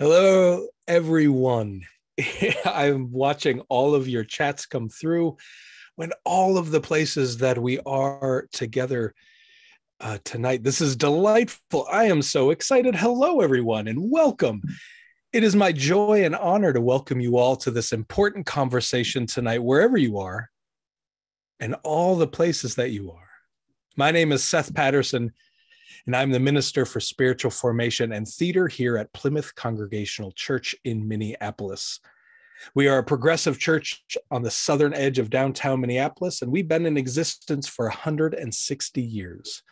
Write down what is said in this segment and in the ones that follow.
Hello, everyone. I'm watching all of your chats come through when all of the places that we are together tonight. This is delightful. I am so excited. Hello, everyone, and welcome. It is my joy and honor to welcome you all to this important conversation tonight, wherever you are and all the places that you are. My name is Seth Patterson, and I'm the Minister for Spiritual Formation and Theater here at Plymouth Congregational Church in Minneapolis. We are a progressive church on the southern edge of downtown Minneapolis, and we've been in existence for 160 years.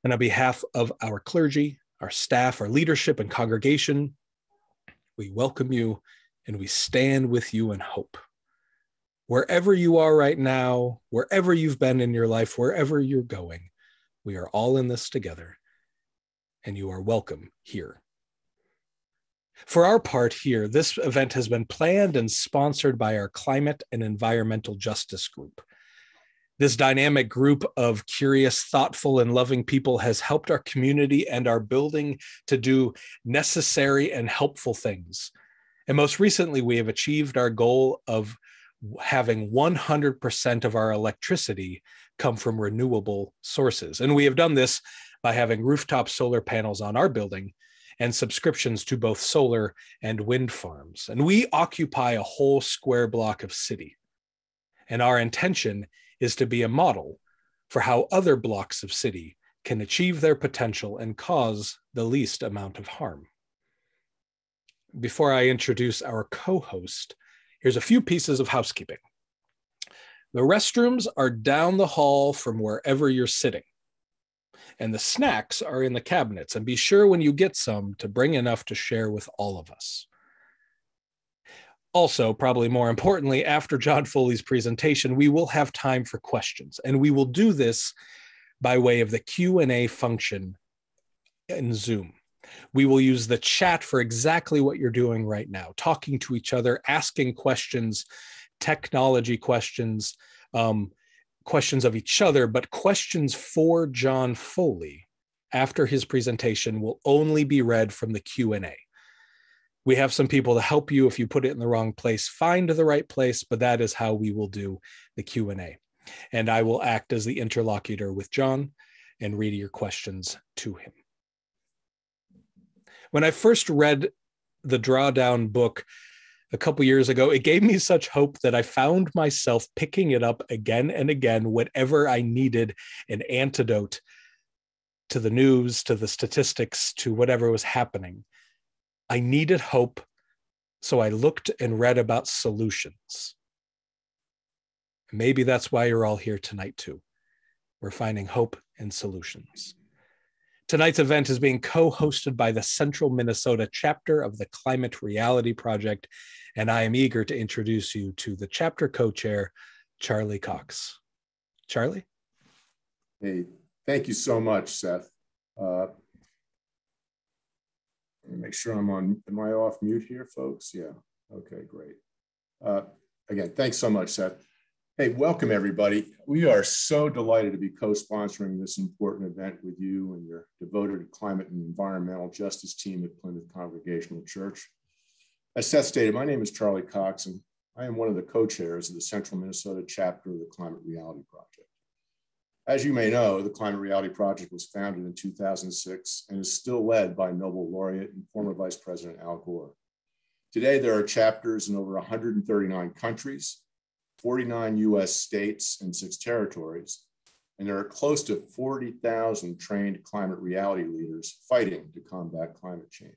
And on behalf of our clergy, our staff, our leadership, and congregation, we welcome you and we stand with you in hope. Wherever you are right now, wherever you've been in your life, wherever you're going, we are all in this together, and you are welcome here. For our part here, this event has been planned and sponsored by our Climate and Environmental Justice Group. This dynamic group of curious, thoughtful, and loving people has helped our community and our building to do necessary and helpful things. And most recently, we have achieved our goal of having 100% of our electricity come from renewable sources. And we have done this by having rooftop solar panels on our building and subscriptions to both solar and wind farms. And we occupy a whole square block of city. And our intention is to be a model for how other blocks of city can achieve their potential and cause the least amount of harm. Before I introduce our co-host, here's a few pieces of housekeeping. The restrooms are down the hall from wherever you're sitting, and the snacks are in the cabinets. And be sure when you get some to bring enough to share with all of us. Also, probably more importantly, after John Foley's presentation, we will have time for questions, and we will do this by way of the Q&A function in Zoom. We will use the chat for exactly what you're doing right now, talking to each other, asking questions, technology questions, questions of each other, but questions for John Foley after his presentation will only be read from the Q&A. We have some people to help you if you put it in the wrong place, find the right place, but that is how we will do the Q&A. And I will act as the interlocutor with John and read your questions to him. When I first read the Drawdown book a couple years ago, it gave me such hope that I found myself picking it up again and again whenever I needed an antidote to the news, to the statistics, to whatever was happening. I needed hope, so I looked and read about solutions. Maybe that's why you're all here tonight too. We're finding hope and solutions. Tonight's event is being co-hosted by the Central Minnesota chapter of the Climate Reality Project, and I am eager to introduce you to the chapter co-chair, Charlie Cox. Charlie? Hey, thank you so much, Seth. Let me make sure am I off mute here, folks? Yeah, okay, great. Again, thanks so much, Seth. Hey, welcome everybody. We are so delighted to be co-sponsoring this important event with you and your devoted climate and environmental justice team at Plymouth Congregational Church. As Seth stated, my name is Charlie Cox, and I am one of the co-chairs of the Central Minnesota chapter of the Climate Reality Project. As you may know, the Climate Reality Project was founded in 2006 and is still led by Nobel laureate and former Vice President Al Gore. Today, there are chapters in over 139 countries, 49 US states and 6 territories, and there are close to 40,000 trained climate reality leaders fighting to combat climate change.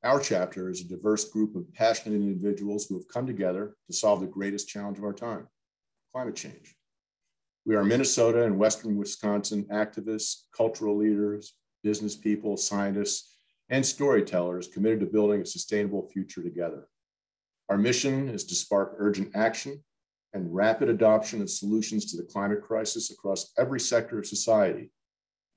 Our chapter is a diverse group of passionate individuals who have come together to solve the greatest challenge of our time, climate change. We are Minnesota and Western Wisconsin activists, cultural leaders, business people, scientists, and storytellers committed to building a sustainable future together. Our mission is to spark urgent action and rapid adoption of solutions to the climate crisis across every sector of society,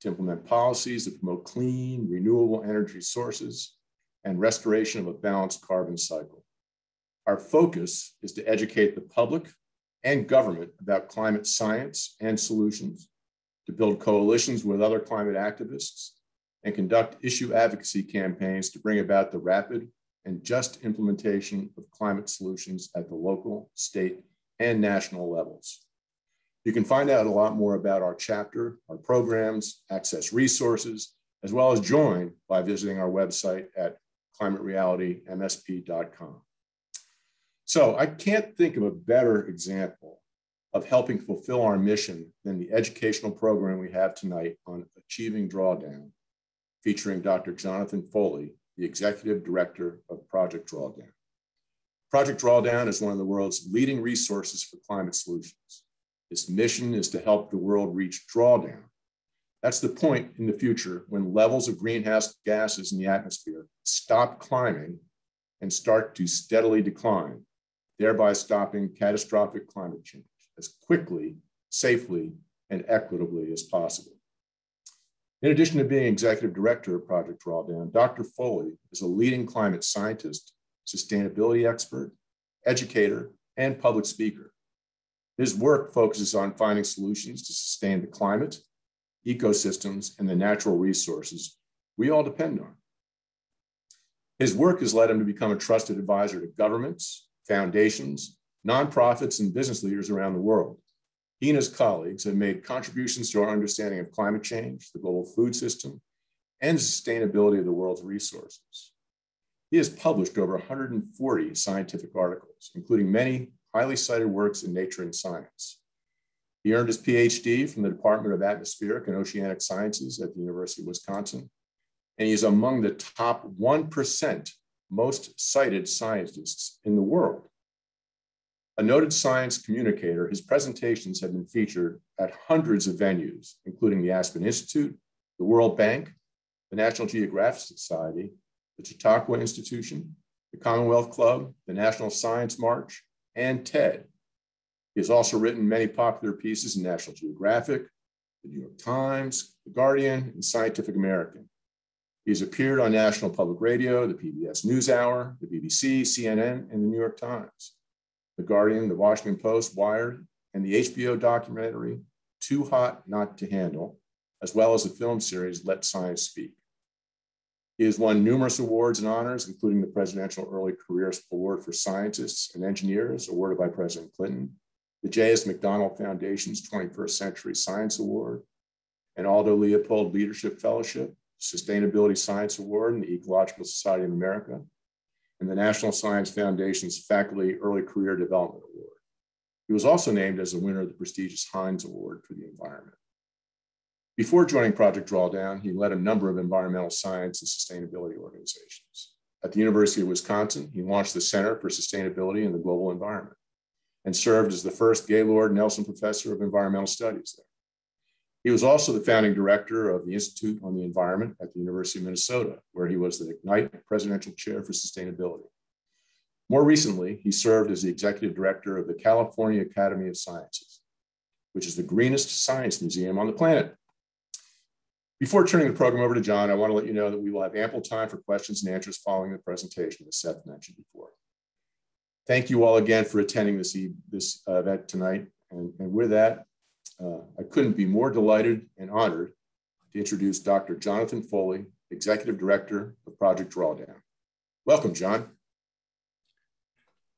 to implement policies that promote clean, renewable energy sources and restoration of a balanced carbon cycle. Our focus is to educate the public and government about climate science and solutions, to build coalitions with other climate activists, and conduct issue advocacy campaigns to bring about the rapid and just implementation of climate solutions at the local, state, and national levels. You can find out a lot more about our chapter, our programs, access resources, as well as join by visiting our website at climaterealitymsp.com. So I can't think of a better example of helping fulfill our mission than the educational program we have tonight on Achieving Drawdown, featuring Dr. Jonathan Foley, the Executive Director of Project Drawdown. Project Drawdown is one of the world's leading resources for climate solutions. Its mission is to help the world reach drawdown. That's the point in the future when levels of greenhouse gases in the atmosphere stop climbing and start to steadily decline, thereby stopping catastrophic climate change as quickly, safely, and equitably as possible. In addition to being executive director of Project Drawdown, Dr. Foley is a leading climate scientist, sustainability expert, educator, and public speaker. His work focuses on finding solutions to sustain the climate, ecosystems, and the natural resources we all depend on. His work has led him to become a trusted advisor to governments, foundations, nonprofits, and business leaders around the world. He and his colleagues have made contributions to our understanding of climate change, the global food system, and the sustainability of the world's resources. He has published over 140 scientific articles, including many highly cited works in Nature and Science. He earned his PhD from the Department of Atmospheric and Oceanic Sciences at the University of Wisconsin, and he is among the top 1% most cited scientists in the world. A noted science communicator, his presentations have been featured at hundreds of venues, including the Aspen Institute, the World Bank, the National Geographic Society, the Chautauqua Institution, the Commonwealth Club, the National Science March, and TED. He has also written many popular pieces in National Geographic, the New York Times, The Guardian, and Scientific American. He has appeared on National Public Radio, the PBS NewsHour, the BBC, CNN, and the New York Times, The Guardian, the Washington Post, Wired, and the HBO documentary, Too Hot Not to Handle, as well as the film series, Let Science Speak. He has won numerous awards and honors, including the Presidential Early Career Award for Scientists and Engineers, awarded by President Clinton, the J.S. McDonald Foundation's 21st Century Science Award, an Aldo Leopold Leadership Fellowship, Sustainability Science Award, and the Ecological Society of America, and the National Science Foundation's Faculty Early Career Development Award. He was also named as a winner of the prestigious Heinz Award for the Environment. Before joining Project Drawdown, he led a number of environmental science and sustainability organizations. At the University of Wisconsin, he launched the Center for Sustainability in the Global Environment and served as the first Gaylord Nelson Professor of Environmental Studies there. He was also the founding director of the Institute on the Environment at the University of Minnesota, where he was the Ignite Presidential Chair for Sustainability. More recently, he served as the executive director of the California Academy of Sciences, which is the greenest science museum on the planet. Before turning the program over to John, I want to let you know that we will have ample time for questions and answers following the presentation, as Seth mentioned before. Thank you all again for attending this event tonight. And with that, I couldn't be more delighted and honored to introduce Dr. Jonathan Foley, Executive Director of Project Drawdown. Welcome, John.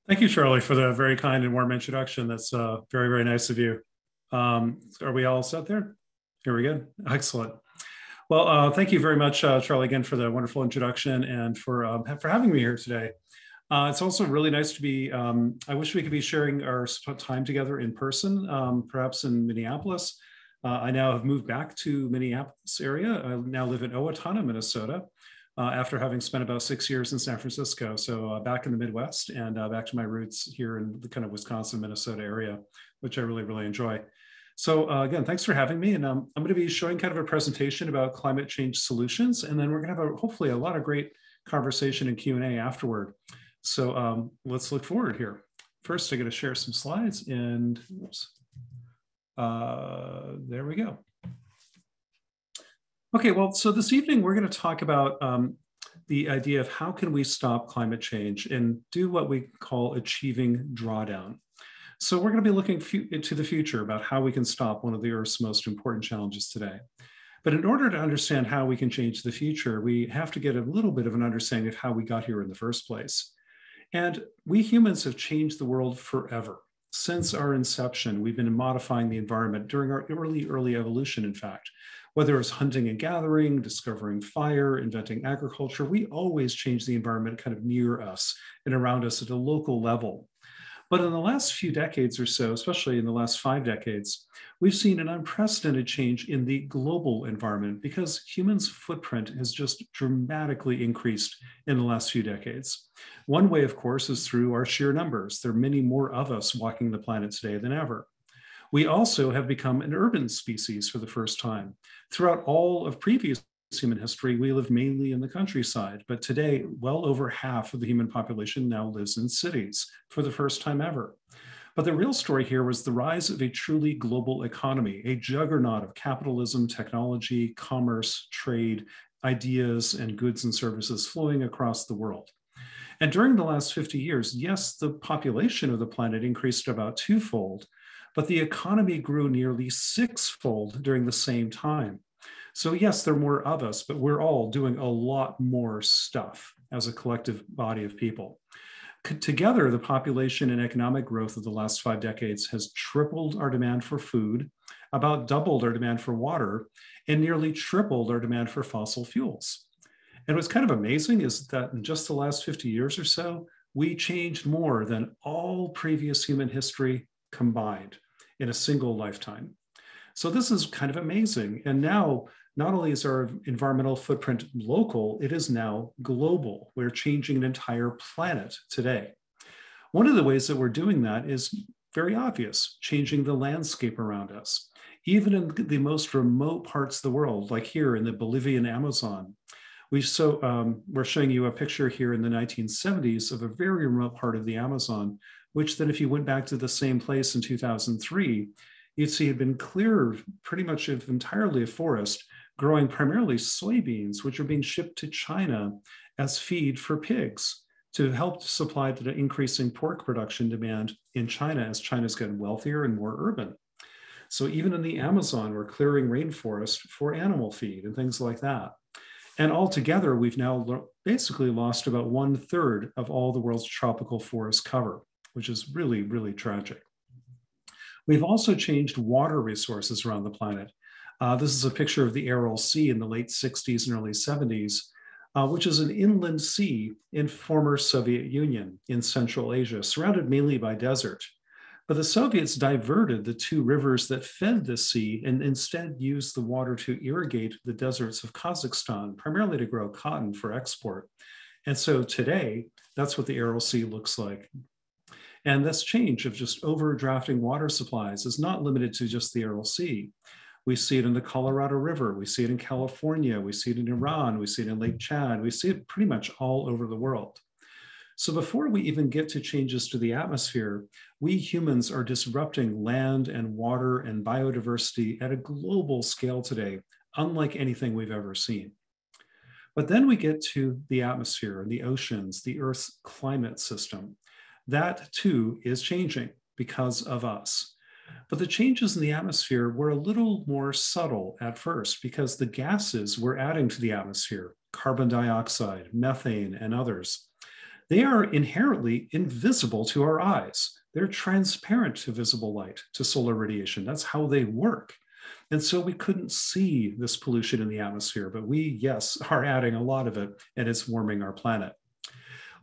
Thank you, Charlie, for the very kind and warm introduction. That's very, very nice of you. Are we all set there? Here we go. Excellent. Well, thank you very much, Charlie, again, for the wonderful introduction and for having me here today. It's also really nice to be, I wish we could be sharing our time together in person, perhaps in Minneapolis. I now have moved back to Minneapolis area. I now live in Owatonna, Minnesota, after having spent about 6 years in San Francisco. So back in the Midwest and back to my roots here in the kind of Wisconsin, Minnesota area, which I really, really enjoy. So again, thanks for having me. And I'm going to be showing kind of a presentation about climate change solutions. And then we're going to have hopefully a lot of great conversation and Q&A afterward. So let's look forward here. First, I'm going to share some slides and oops, there we go. Okay, well, so this evening we're going to talk about the idea of how can we stop climate change and do what we call achieving drawdown. So we're going to be looking to the future about how we can stop one of the Earth's most important challenges today. But in order to understand how we can change the future, we have to get a little bit of an understanding of how we got here in the first place. And we humans have changed the world forever. Since our inception, we've been modifying the environment during our early evolution, in fact. Whether it's hunting and gathering, discovering fire, inventing agriculture, we always change the environment kind of near us and around us at a local level. But in the last few decades or so, especially in the last 5 decades, we've seen an unprecedented change in the global environment because humans' footprint has just dramatically increased in the last few decades. One way, of course, is through our sheer numbers. There are many more of us walking the planet today than ever. We also have become an urban species for the first time. Throughout all of previous human history, we lived mainly in the countryside, but today, well over half of the human population now lives in cities for the first time ever. But the real story here was the rise of a truly global economy, a juggernaut of capitalism, technology, commerce, trade, ideas, and goods and services flowing across the world. And during the last 50 years, yes, the population of the planet increased about twofold, but the economy grew nearly sixfold during the same time. So yes, there are more of us, but we're all doing a lot more stuff as a collective body of people. Together, the population and economic growth of the last 5 decades has tripled our demand for food, about doubled our demand for water, and nearly tripled our demand for fossil fuels. And what's kind of amazing is that in just the last 50 years or so, we changed more than all previous human history combined in a single lifetime. So this is kind of amazing. And now, not only is our environmental footprint local, it is now global. We're changing an entire planet today. One of the ways that we're doing that is very obvious, changing the landscape around us. Even in the most remote parts of the world, like here in the Bolivian Amazon, we're showing you a picture here in the 1970s of a very remote part of the Amazon, which then if you went back to the same place in 2003, you'd see had been cleared pretty much entirely of forest, growing primarily soybeans, which are being shipped to China as feed for pigs to help supply the increasing pork production demand in China as China's gotten wealthier and more urban. So even in the Amazon, we're clearing rainforest for animal feed and things like that. And altogether, we've now basically lost about 1/3 of all the world's tropical forest cover, which is really, really tragic. We've also changed water resources around the planet. This is a picture of the Aral Sea in the late 60s and early 70s, which is an inland sea in former Soviet Union in Central Asia, surrounded mainly by desert. But the Soviets diverted the 2 rivers that fed the sea and instead used the water to irrigate the deserts of Kazakhstan, primarily to grow cotton for export. And so today, that's what the Aral Sea looks like. And this change of just overdrafting water supplies is not limited to just the Aral Sea. We see it in the Colorado River, we see it in California, we see it in Iran, we see it in Lake Chad, we see it pretty much all over the world. So before we even get to changes to the atmosphere, we humans are disrupting land and water and biodiversity at a global scale today, unlike anything we've ever seen. But then we get to the atmosphere, the oceans, the Earth's climate system. That too is changing because of us. But the changes in the atmosphere were a little more subtle at first because the gases we're adding to the atmosphere, carbon dioxide, methane, and others, they are inherently invisible to our eyes. They're transparent to visible light, to solar radiation. That's how they work. And so we couldn't see this pollution in the atmosphere, but we, yes, are adding a lot of it, and it's warming our planet.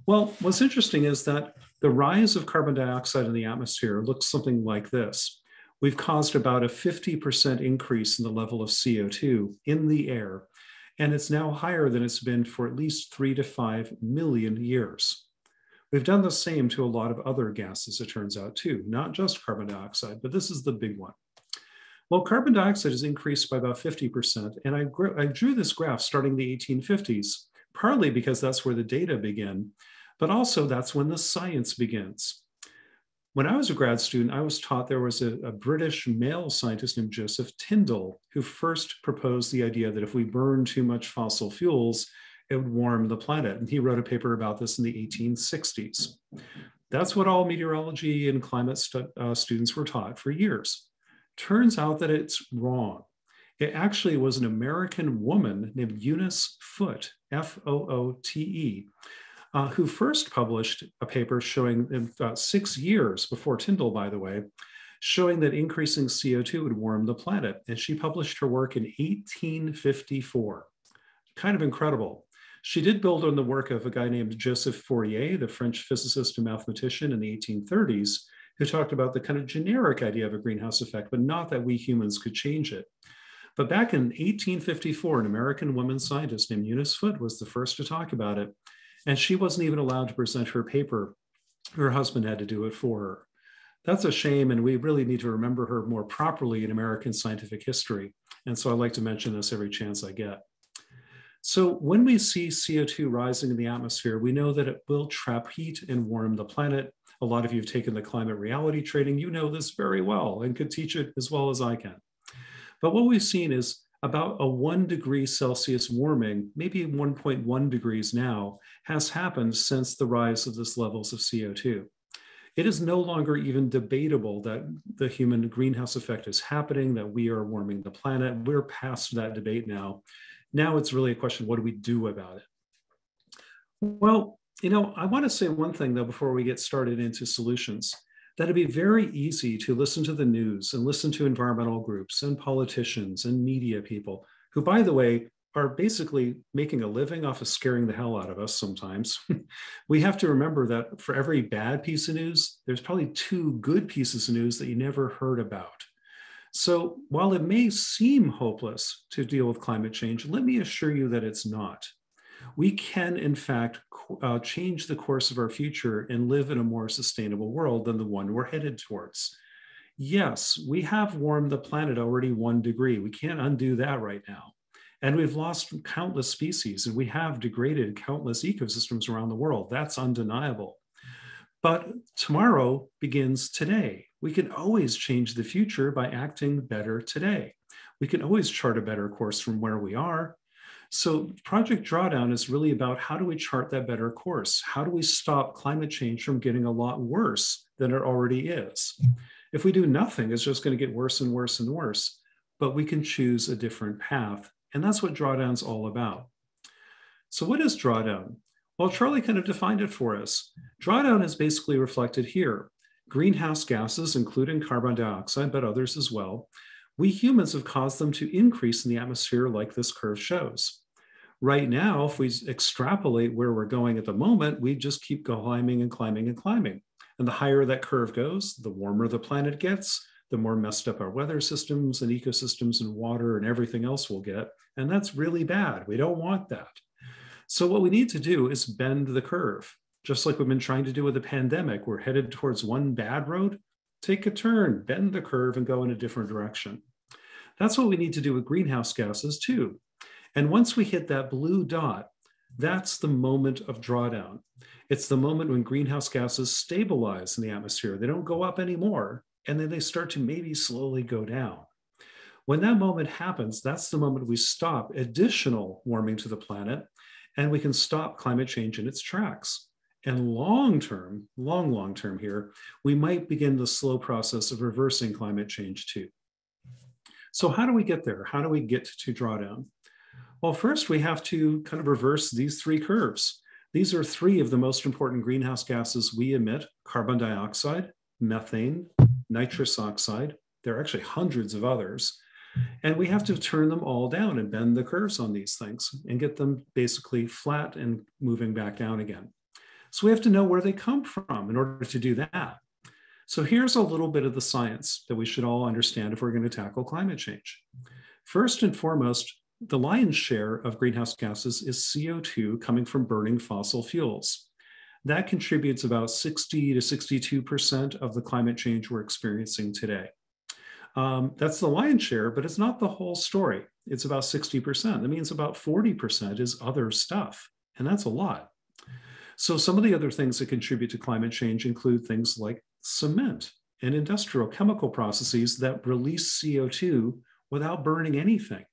Well, what's interesting is that the rise of carbon dioxide in the atmosphere looks something like this. We've caused about a 50% increase in the level of CO2 in the air, and it's now higher than it's been for at least 3 to 5 million years. We've done the same to a lot of other gases, it turns out, too, not just carbon dioxide, but this is the big one. Well, carbon dioxide has increased by about 50%, and I drew this graph starting the 1850s, partly because that's where the data begin, but also that's when the science begins. When I was a grad student, I was taught there was a British male scientist named Joseph Tyndall who first proposed the idea that if we burn too much fossil fuels, it would warm the planet. And he wrote a paper about this in the 1860s. That's what all meteorology and climate students were taught for years. Turns out that it's wrong. It actually was an American woman named Eunice Foote, Foote, who first published a paper showing, in about 6 years before Tyndall, by the way, showing that increasing CO2 would warm the planet. And she published her work in 1854. Kind of incredible. She did build on the work of a guy named Joseph Fourier, the French physicist and mathematician in the 1830s, who talked about the kind of generic idea of a greenhouse effect, but not that we humans could change it. But back in 1854, an American woman scientist named Eunice Foote was the first to talk about it. And she wasn't even allowed to present her paper. Her husband had to do it for her. That's a shame, and we really need to remember her more properly in American scientific history. And so I like to mention this every chance I get. So when we see CO2 rising in the atmosphere, we know that it will trap heat and warm the planet. A lot of you have taken the climate reality training. You know this very well and could teach it as well as I can. But what we've seen is about a 1 degree Celsius warming, maybe 1.1 degrees now, has happened since the rise of these levels of CO2. It is no longer even debatable that the human greenhouse effect is happening, that we are warming the planet. We're past that debate now. Now it's really a question, what do we do about it? Well, I want to say one thing, though, before we get started into solutions. That it'd be very easy to listen to the news and listen to environmental groups and politicians and media people who, by the way, are basically making a living off of scaring the hell out of us sometimes. We have to remember that for every bad piece of news, there's probably 2 good pieces of news that you never heard about. So while it may seem hopeless to deal with climate change, let me assure you that it's not. We can, in fact, change the course of our future and live in a more sustainable world than the one we're headed towards. Yes, we have warmed the planet already 1 degree. We can't undo that right now. And we've lost countless species, and we have degraded countless ecosystems around the world. That's undeniable. But tomorrow begins today. We can always change the future by acting better today. We can always chart a better course from where we are. So Project Drawdown is really about how do we chart that better course? How do we stop climate change from getting a lot worse than it already is? If we do nothing, it's just going to get worse and worse and worse, but we can choose a different path. And that's what Drawdown's all about. So what is Drawdown? Well, Charlie kind of defined it for us. Drawdown is basically reflected here. Greenhouse gases, including carbon dioxide, but others as well, we humans have caused them to increase in the atmosphere like this curve shows. Right now, if we extrapolate where we're going at the moment, we just keep climbing and climbing and climbing. And the higher that curve goes, the warmer the planet gets, the more messed up our weather systems and ecosystems and water and everything else will get. And that's really bad. We don't want that. So what we need to do is bend the curve. Just like we've been trying to do with the pandemic, we're headed towards one bad road. Take a turn, bend the curve, and go in a different direction. That's what we need to do with greenhouse gases too. And once we hit that blue dot, that's the moment of drawdown. It's the moment when greenhouse gases stabilize in the atmosphere. They don't go up anymore, and then they start to maybe slowly go down. When that moment happens, that's the moment we stop additional warming to the planet, and we can stop climate change in its tracks. And long term here, we might begin the slow process of reversing climate change too. So how do we get there? How do we get to drawdown? Well, first we have to kind of reverse these 3 curves. These are 3 of the most important greenhouse gases we emit: carbon dioxide, methane, nitrous oxide. There are actually hundreds of others. And we have to turn them all down and bend the curves on these things and get them basically flat and moving back down again. So we have to know where they come from in order to do that. So here's a little bit of the science that we should all understand if we're going to tackle climate change. First and foremost, the lion's share of greenhouse gases is CO2 coming from burning fossil fuels. That contributes about 60 to 62% of the climate change we're experiencing today. That's the lion's share, but it's not the whole story. It's about 60%. That means about 40% is other stuff, and that's a lot. So some of the other things that contribute to climate change include things like cement and industrial chemical processes that release CO2 without burning anything.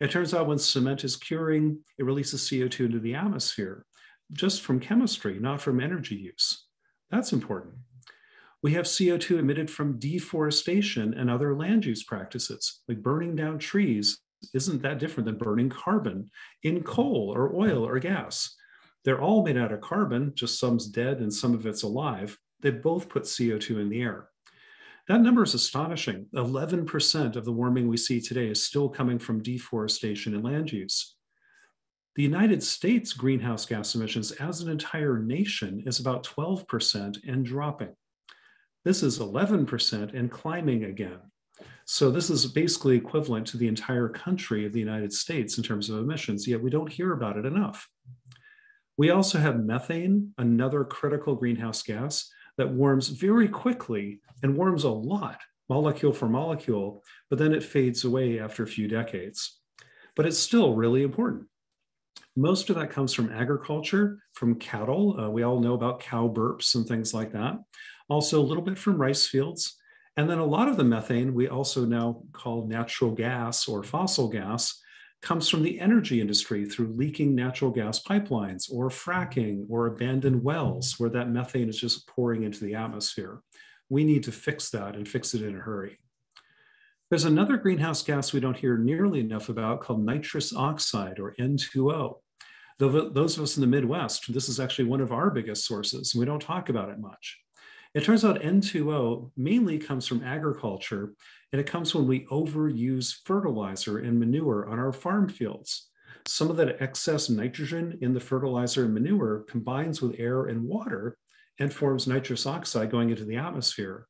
It turns out when cement is curing, it releases CO2 into the atmosphere, just from chemistry, not from energy use. That's important. We have CO2 emitted from deforestation and other land use practices, like burning down trees isn't that different than burning carbon in coal or oil or gas. They're all made out of carbon, just some's dead and some of it's alive. They both put CO2 in the air. That number is astonishing. 11% of the warming we see today is still coming from deforestation and land use. The United States greenhouse gas emissions as an entire nation is about 12% and dropping. This is 11% and climbing again. So this is basically equivalent to the entire country of the United States in terms of emissions, yet we don't hear about it enough. We also have methane, another critical greenhouse gas that warms very quickly and warms a lot, molecule for molecule, but then it fades away after a few decades. But it's still really important. Most of that comes from agriculture, from cattle. We all know about cow burps and things like that. Also a little bit from rice fields. And then a lot of the methane we also now call natural gas or fossil gas comes from the energy industry through leaking natural gas pipelines or fracking or abandoned wells where that methane is just pouring into the atmosphere. We need to fix that and fix it in a hurry. There's another greenhouse gas we don't hear nearly enough about called nitrous oxide or N2O. Those of us in the Midwest, this is actually one of our biggest sources. We don't talk about it much. It turns out N2O mainly comes from agriculture, and it comes when we overuse fertilizer and manure on our farm fields. Some of that excess nitrogen in the fertilizer and manure combines with air and water and forms nitrous oxide going into the atmosphere.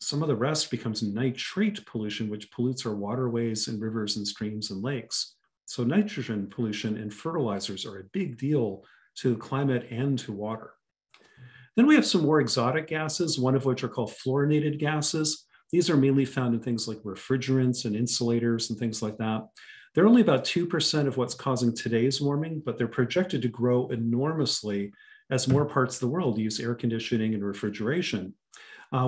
Some of the rest becomes nitrate pollution, which pollutes our waterways and rivers and streams and lakes. So nitrogen pollution and fertilizers are a big deal to climate and to water. Then we have some more exotic gases, one of which are called fluorinated gases. These are mainly found in things like refrigerants and insulators and things like that. They're only about 2% of what's causing today's warming, but they're projected to grow enormously as more parts of the world use air conditioning and refrigeration.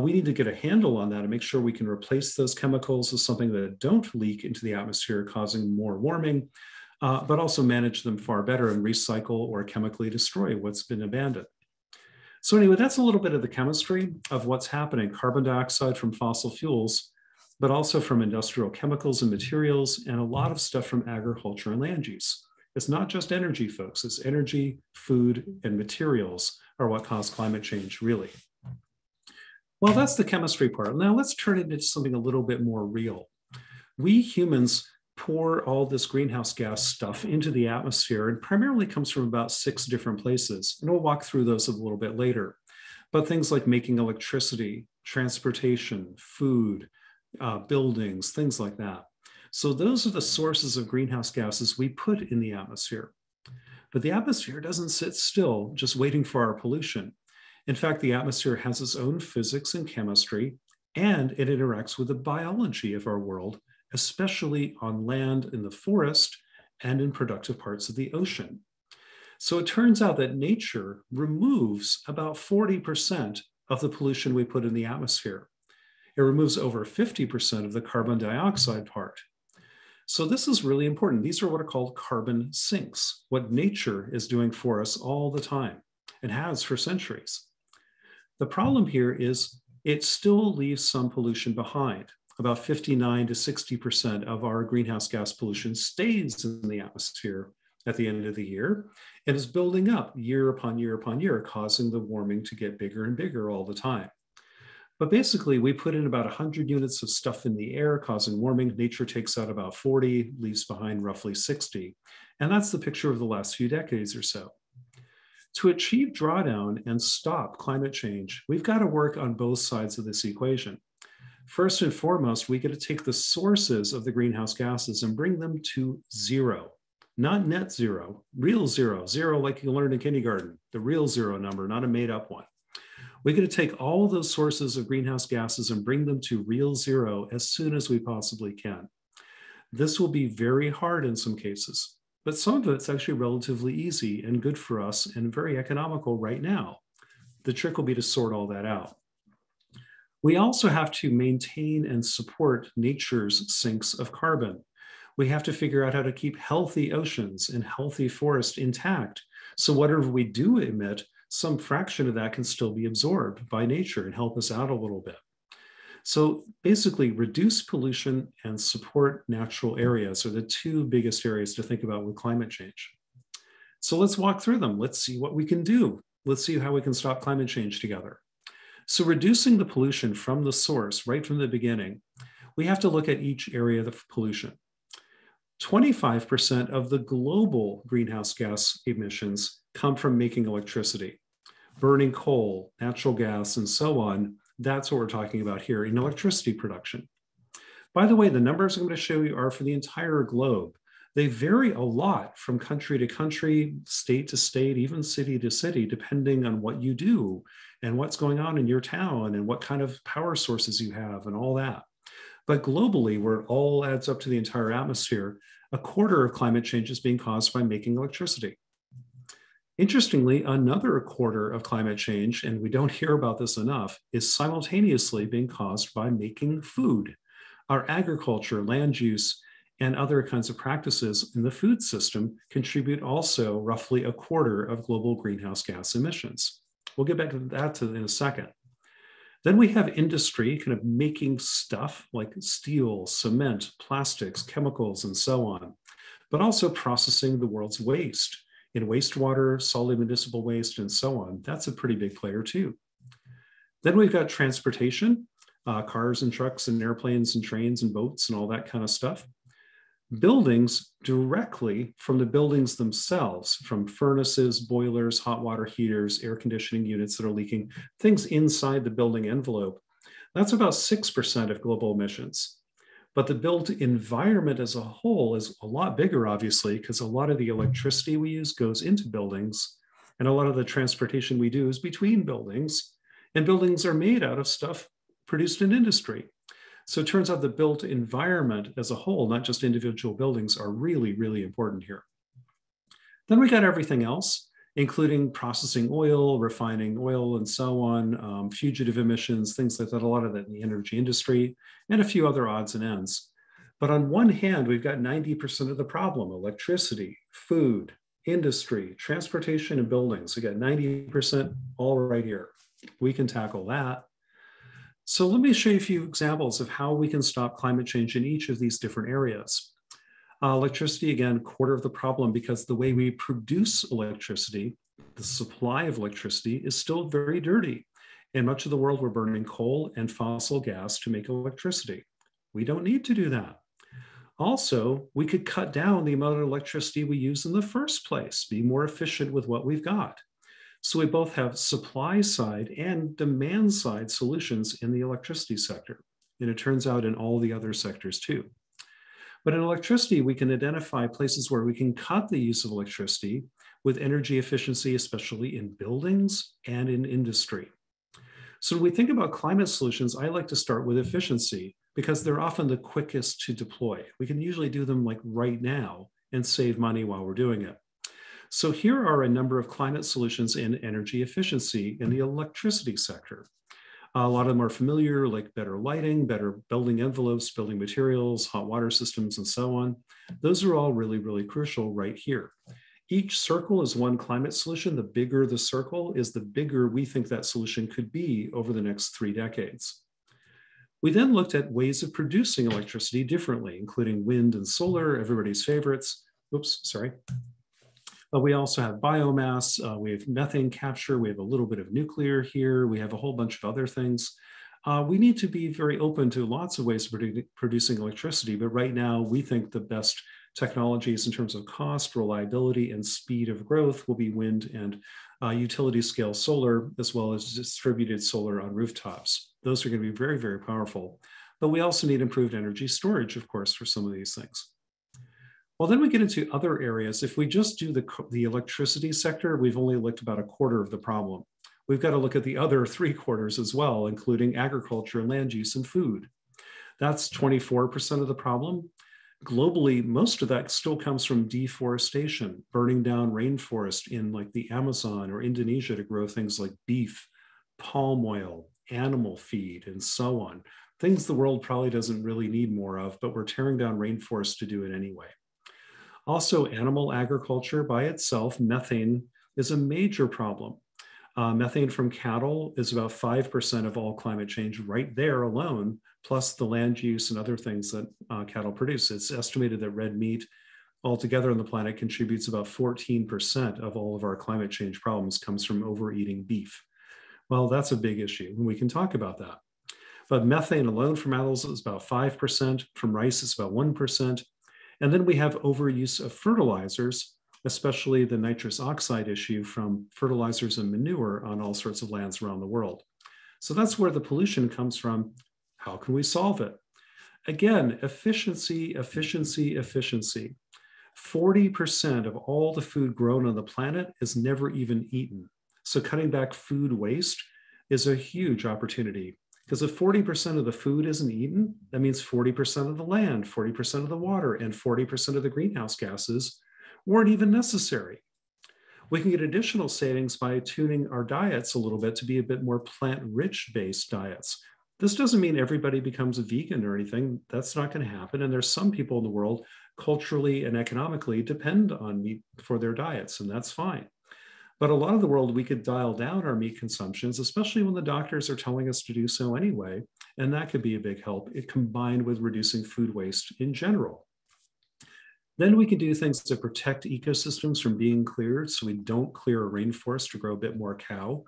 We need to get a handle on that and make sure we can replace those chemicals with something that don't leak into the atmosphere, causing more warming, but also manage them far better and recycle or chemically destroy what's been abandoned. So anyway, that's a little bit of the chemistry of what's happening. Carbon dioxide from fossil fuels, but also from industrial chemicals and materials, and a lot of stuff from agriculture and land use. It's not just energy, folks. It's energy, food, and materials are what cause climate change, really. Well, that's the chemistry part. Now let's turn it into something a little bit more real. We humans pour all this greenhouse gas stuff into the atmosphere, and primarily comes from about 6 different places. And we'll walk through those a little bit later. But things like making electricity, transportation, food, buildings, things like that. So those are the sources of greenhouse gases we put in the atmosphere. But the atmosphere doesn't sit still, just waiting for our pollution. In fact, the atmosphere has its own physics and chemistry, and it interacts with the biology of our world, especially on land, in the forest, and in productive parts of the ocean. So it turns out that nature removes about 40% of the pollution we put in the atmosphere. It removes over 50% of the carbon dioxide part. So this is really important. These are what are called carbon sinks, what nature is doing for us all the time and has for centuries. The problem here is it still leaves some pollution behind. About 59 to 60% of our greenhouse gas pollution stays in the atmosphere at the end of the year and is building up year upon year upon year, causing the warming to get bigger and bigger all the time. But basically, we put in about 100 units of stuff in the air, causing warming. Nature takes out about 40, leaves behind roughly 60. And that's the picture of the last few decades or so. To achieve drawdown and stop climate change, we've got to work on both sides of this equation. First and foremost, we got to take the sources of the greenhouse gases and bring them to zero, not net zero, real zero, zero like you learned in kindergarten, the real zero number, not a made up one. We're going to take all of those sources of greenhouse gases and bring them to real zero as soon as we possibly can. This will be very hard in some cases, but some of it's actually relatively easy and good for us and very economical right now. The trick will be to sort all that out. We also have to maintain and support nature's sinks of carbon. We have to figure out how to keep healthy oceans and healthy forests intact. So whatever we do emit some fraction of that can still be absorbed by nature and help us out a little bit. So basically, reduce pollution and support natural areas are the two biggest areas to think about with climate change. So let's walk through them. Let's see what we can do. Let's see how we can stop climate change together. So reducing the pollution from the source right from the beginning, we have to look at each area of pollution. 25% of the global greenhouse gas emissions come from making electricity, burning coal, natural gas, and so on. That's what we're talking about here in electricity production. By the way, the numbers I'm going to show you are for the entire globe. They vary a lot from country to country, state to state, even city to city, depending on what you do and what's going on in your town and what kind of power sources you have and all that. But globally, where it all adds up to the entire atmosphere, a quarter of climate change is being caused by making electricity. Interestingly, another quarter of climate change, and we don't hear about this enough, is simultaneously being caused by making food. Our agriculture, land use, and other kinds of practices in the food system contribute also roughly a quarter of global greenhouse gas emissions. We'll get back to that in a second. Then we have industry kind of making stuff like steel, cement, plastics, chemicals, and so on, but also processing the world's waste in wastewater, solid municipal waste, and so on. That's a pretty big player too. Then we've got transportation, cars and trucks and airplanes and trains and boats and all that kind of stuff. Buildings directly from the buildings themselves, from furnaces, boilers, hot water heaters, air conditioning units that are leaking, things inside the building envelope. That's about 6% of global emissions. But the built environment as a whole is a lot bigger, obviously, because a lot of the electricity we use goes into buildings, and a lot of the transportation we do is between buildings, and buildings are made out of stuff produced in industry. So it turns out the built environment as a whole, not just individual buildings, are really, really important here. Then we got everything else, including processing oil, refining oil, and so on, fugitive emissions, things like that, a lot of that in the energy industry, and a few other odds and ends. But on one hand, we've got 90% of the problem: electricity, food, industry, transportation, and buildings. We got 90% all right here. We can tackle that. So let me show you a few examples of how we can stop climate change in each of these different areas. Electricity, again, quarter of the problem, because the way we produce electricity, the supply of electricity, is still very dirty. In much of the world, we're burning coal and fossil gas to make electricity. We don't need to do that. Also, we could cut down the amount of electricity we use in the first place, be more efficient with what we've got. So we both have supply side and demand side solutions in the electricity sector. And it turns out in all the other sectors too. But in electricity, we can identify places where we can cut the use of electricity with energy efficiency, especially in buildings and in industry. So when we think about climate solutions, I like to start with efficiency because they're often the quickest to deploy. We can usually do them like right now and save money while we're doing it. So here are a number of climate solutions in energy efficiency in the electricity sector. A lot of them are familiar, like better lighting, better building envelopes, building materials, hot water systems, and so on. Those are all really, really crucial right here. Each circle is one climate solution. The bigger the circle is, the bigger we think that solution could be over the next 3 decades. We then looked at ways of producing electricity differently, including wind and solar, everybody's favorites. Oops, sorry. But we also have biomass, we have methane capture, we have a little bit of nuclear here, we have a whole bunch of other things. We need to be very open to lots of ways of producing electricity, but right now we think the best technologies in terms of cost, reliability, and speed of growth will be wind and utility scale solar, as well as distributed solar on rooftops. Those are going to be very, very powerful. But we also need improved energy storage, of course, for some of these things. Well, then we get into other areas. If we just do the electricity sector, we've only looked about a quarter of the problem. We've got to look at the other 3/4 as well, including agriculture and land use and food. That's 24% of the problem. Globally, most of that still comes from deforestation, burning down rainforest in like the Amazon or Indonesia to grow things like beef, palm oil, animal feed, and so on. Things the world probably doesn't really need more of, but we're tearing down rainforests to do it anyway. Also, animal agriculture by itself, methane, is a major problem. Methane from cattle is about 5% of all climate change right there alone, plus the land use and other things that cattle produce. It's estimated that red meat altogether on the planet contributes about 14% of all of our climate change problems comes from overeating beef. Well, that's a big issue, and we can talk about that. But methane alone from animals is about 5%, from rice it's about 1%. And then we have overuse of fertilizers, especially the nitrous oxide issue from fertilizers and manure on all sorts of lands around the world. So that's where the pollution comes from. How can we solve it? Again, efficiency, efficiency, efficiency. 40% of all the food grown on the planet is never even eaten. So cutting back food waste is a huge opportunity, because if 40% of the food isn't eaten, that means 40% of the land, 40% of the water, and 40% of the greenhouse gases weren't even necessary. We can get additional savings by tuning our diets a little bit to be a bit more plant-rich based diets. This doesn't mean everybody becomes a vegan or anything. That's not going to happen. And there's some people in the world culturally and economically depend on meat for their diets, and that's fine. But a lot of the world, we could dial down our meat consumptions, especially when the doctors are telling us to do so anyway. And that could be a big help, combined with reducing food waste in general. Then we can do things to protect ecosystems from being cleared, so we don't clear a rainforest to grow a bit more cow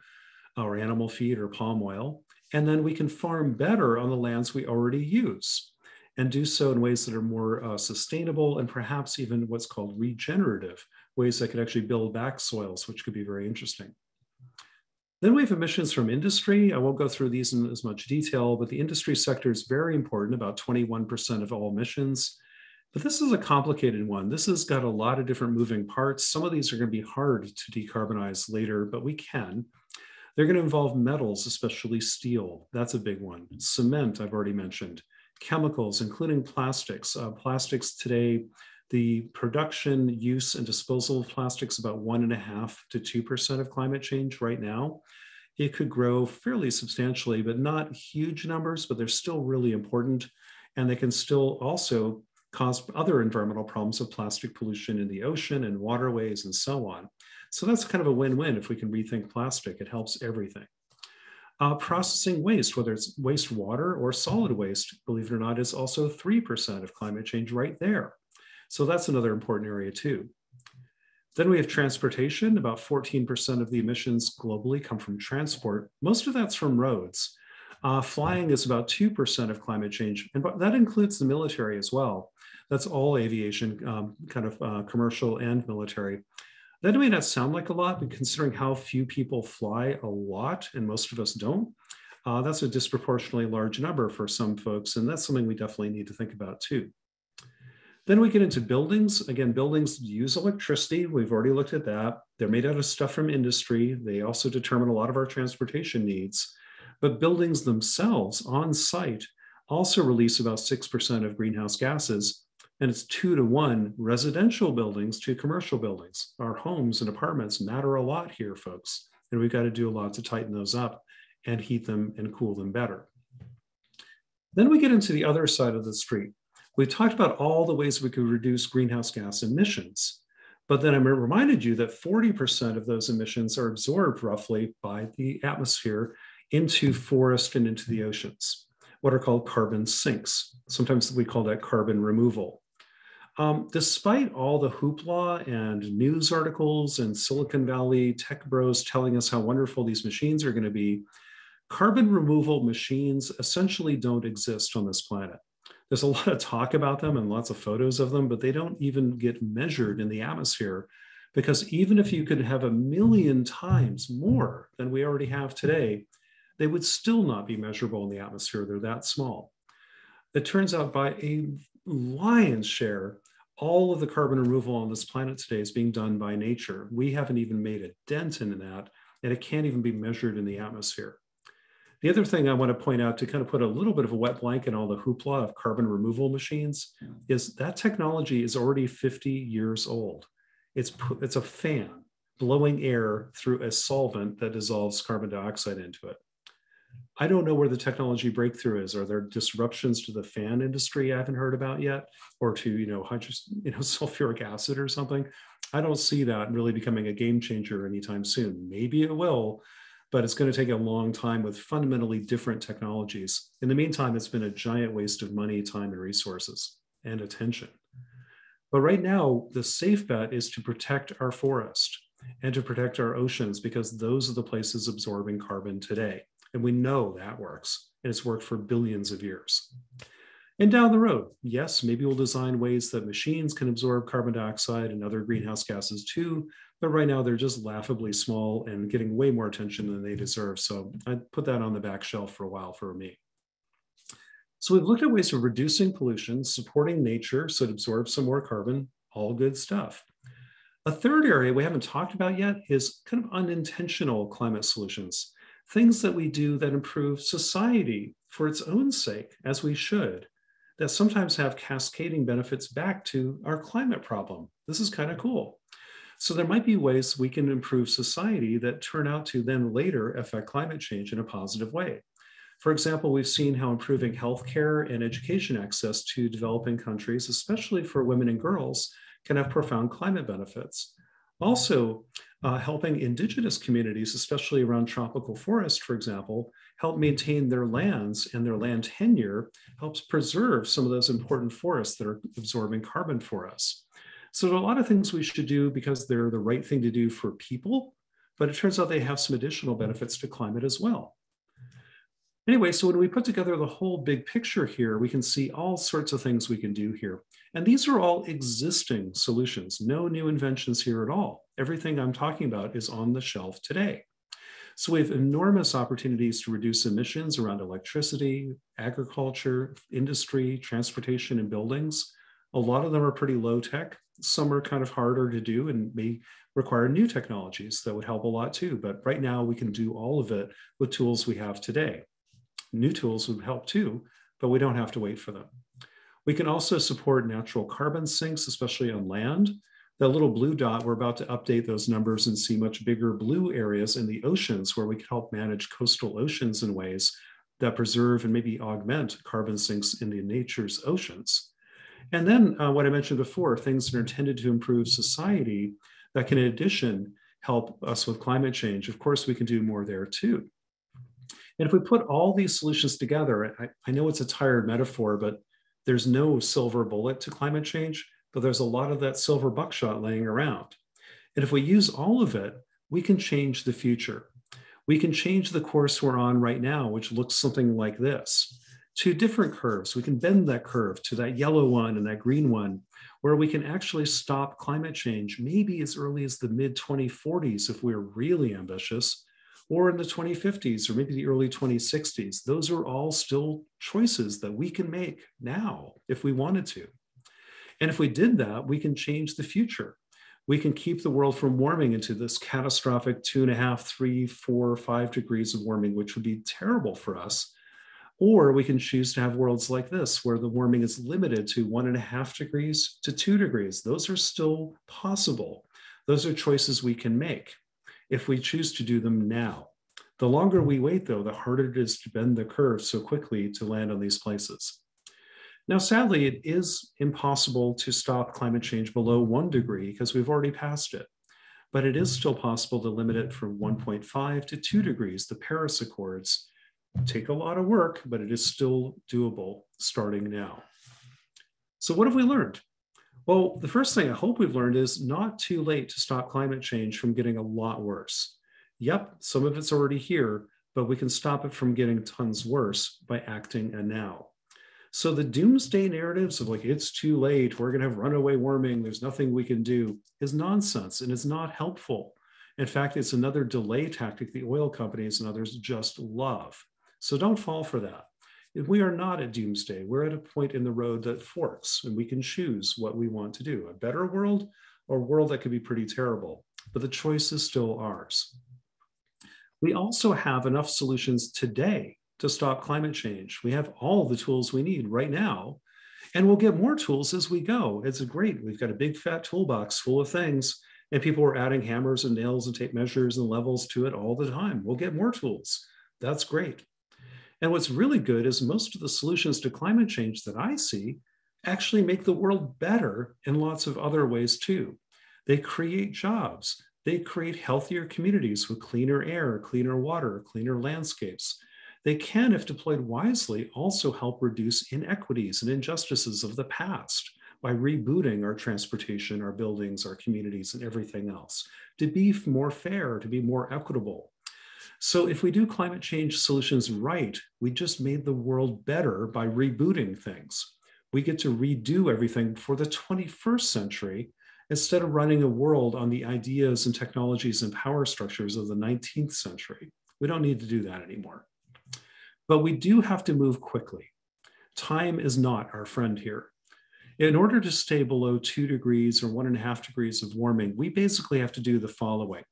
or animal feed or palm oil. And then we can farm better on the lands we already use, and do so in ways that are more sustainable and perhaps even what's called regenerative, ways that could actually build back soils, which could be very interesting. Then we have emissions from industry. I won't go through these in as much detail, but the industry sector is very important, about 21% of all emissions. But this is a complicated one. This has got a lot of different moving parts. Some of these are going to be hard to decarbonize later, but we can. They're going to involve metals, especially steel. That's a big one. Cement, I've already mentioned. Chemicals, including plastics. Plastics today, the production, use, and disposal of plastics about 1.5% to 2% of climate change right now. It could grow fairly substantially, but not huge numbers, but they're still really important. And they can still also cause other environmental problems of plastic pollution in the ocean and waterways and so on. So that's kind of a win-win if we can rethink plastic. It helps everything. Processing waste, whether it's wastewater or solid waste, believe it or not, is also 3% of climate change right there. So that's another important area too. Then we have transportation. About 14% of the emissions globally come from transport. Most of that's from roads. Flying is about 2% of climate change, and that includes the military as well. That's all aviation, commercial and military. That may not sound like a lot, but considering how few people fly a lot, and most of us don't, that's a disproportionately large number for some folks, and that's something we definitely need to think about too. Then we get into buildings. Again, buildings use electricity. We've already looked at that. They're made out of stuff from industry. They also determine a lot of our transportation needs. But buildings themselves on site also release about 6% of greenhouse gases. And it's 2 to 1 residential buildings to commercial buildings. Our homes and apartments matter a lot here, folks. And we've got to do a lot to tighten those up and heat them and cool them better. Then we get into the other side of the street. We've talked about all the ways we could reduce greenhouse gas emissions. But then I reminded you that 40% of those emissions are absorbed roughly by the atmosphere into forest and into the oceans, what are called carbon sinks. Sometimes we call that carbon removal. Despite all the hoopla and news articles and Silicon Valley tech bros telling us how wonderful these machines are going to be, carbon removal machines essentially don't exist on this planet. There's a lot of talk about them and lots of photos of them, but they don't even get measured in the atmosphere, because even if you could have 1 million times more than we already have today, they would still not be measurable in the atmosphere. They're that small. It turns out by a lion's share, all of the carbon removal on this planet today is being done by nature. We haven't even made a dent in that, and it can't even be measured in the atmosphere. The other thing I want to point out to kind of put a little bit of a wet blanket on all the hoopla of carbon removal machines is that technology is already 50 years old. It's a fan blowing air through a solvent that dissolves carbon dioxide into it. I don't know where the technology breakthrough is. Are there disruptions to the fan industry I haven't heard about yet, or to sulfuric acid or something? I don't see that really becoming a game changer anytime soon. Maybe it will, but it's going to take a long time with fundamentally different technologies. In the meantime, it's been a giant waste of money, time, and resources and attention. But right now, the safe bet is to protect our forest and to protect our oceans, because those are the places absorbing carbon today. And we know that works, and it's worked for billions of years. And down the road, yes, maybe we'll design ways that machines can absorb carbon dioxide and other greenhouse gases too, but right now they're just laughably small and getting way more attention than they deserve. So I put that on the back shelf for a while for me. So we've looked at ways of reducing pollution, supporting nature so it absorbs some more carbon, all good stuff. A third area we haven't talked about yet is kind of unintentional climate solutions, things that we do that improve society for its own sake, as we should, that sometimes have cascading benefits back to our climate problem. This is kind of cool. So there might be ways we can improve society that turn out to then later affect climate change in a positive way. For example, we've seen how improving healthcare and education access to developing countries, especially for women and girls, can have profound climate benefits. Also, helping indigenous communities, especially around tropical forest, for example, help maintain their lands and their land tenure helps preserve some of those important forests that are absorbing carbon for us. So there are a lot of things we should do because they're the right thing to do for people, but it turns out they have some additional benefits to climate as well. Anyway, so when we put together the whole big picture here, we can see all sorts of things we can do here. And these are all existing solutions, no new inventions here at all. Everything I'm talking about is on the shelf today. So we have enormous opportunities to reduce emissions around electricity, agriculture, industry, transportation, and buildings. A lot of them are pretty low tech. Some are kind of harder to do and may require new technologies that would help a lot too. But right now we can do all of it with tools we have today. New tools would help too, but we don't have to wait for them. We can also support natural carbon sinks, especially on land. That little blue dot, we're about to update those numbers and see much bigger blue areas in the oceans where we can help manage coastal oceans in ways that preserve and maybe augment carbon sinks in the nature's oceans. And then what I mentioned before, things that are intended to improve society that can in addition help us with climate change. Of course, we can do more there too. And if we put all these solutions together, I know it's a tired metaphor, but there's no silver bullet to climate change, but there's a lot of that silver buckshot laying around. And if we use all of it, we can change the future. We can change the course we're on right now, which looks something like this, to different curves. We can bend that curve to that yellow one and that green one, where we can actually stop climate change, maybe as early as the mid-2040s if we're really ambitious, or in the 2050s, or maybe the early 2060s. Those are all still choices that we can make now if we wanted to. And if we did that, we can change the future. We can keep the world from warming into this catastrophic 2.5, 3, 4, 5 degrees of warming, which would be terrible for us. Or we can choose to have worlds like this, where the warming is limited to 1.5 degrees to 2 degrees. Those are still possible. Those are choices we can make if we choose to do them now. The longer we wait, though, the harder it is to bend the curve so quickly to land on these places. Now, sadly, it is impossible to stop climate change below 1 degree because we've already passed it. But it is still possible to limit it from 1.5 to 2 degrees. The Paris Accords take a lot of work, but it is still doable starting now. So what have we learned? Well, the first thing I hope we've learned is not too late to stop climate change from getting a lot worse. Yep, some of it's already here, but we can stop it from getting tons worse by acting now. So the doomsday narratives of like, it's too late, we're gonna have runaway warming, there's nothing we can do, is nonsense and is not helpful. In fact, it's another delay tactic the oil companies and others just love. So don't fall for that. We are not at doomsday. We're at a point in the road that forks and we can choose what we want to do, a better world or a world that could be pretty terrible, but the choice is still ours. We also have enough solutions today to stop climate change. We have all the tools we need right now, and we'll get more tools as we go. It's great. We've got a big fat toolbox full of things, and people are adding hammers and nails and tape measures and levels to it all the time. We'll get more tools. That's great. And what's really good is most of the solutions to climate change that I see actually make the world better in lots of other ways too. They create jobs. They create healthier communities with cleaner air, cleaner water, cleaner landscapes. They can, if deployed wisely, also help reduce inequities and injustices of the past by rebooting our transportation, our buildings, our communities, and everything else to be more fair, to be more equitable. So if we do climate change solutions right, we just made the world better by rebooting things. We get to redo everything for the 21st century instead of running a world on the ideas and technologies and power structures of the 19th century. We don't need to do that anymore. But we do have to move quickly. Time is not our friend here. In order to stay below 2 degrees or 1.5 degrees of warming, we basically have to do the following.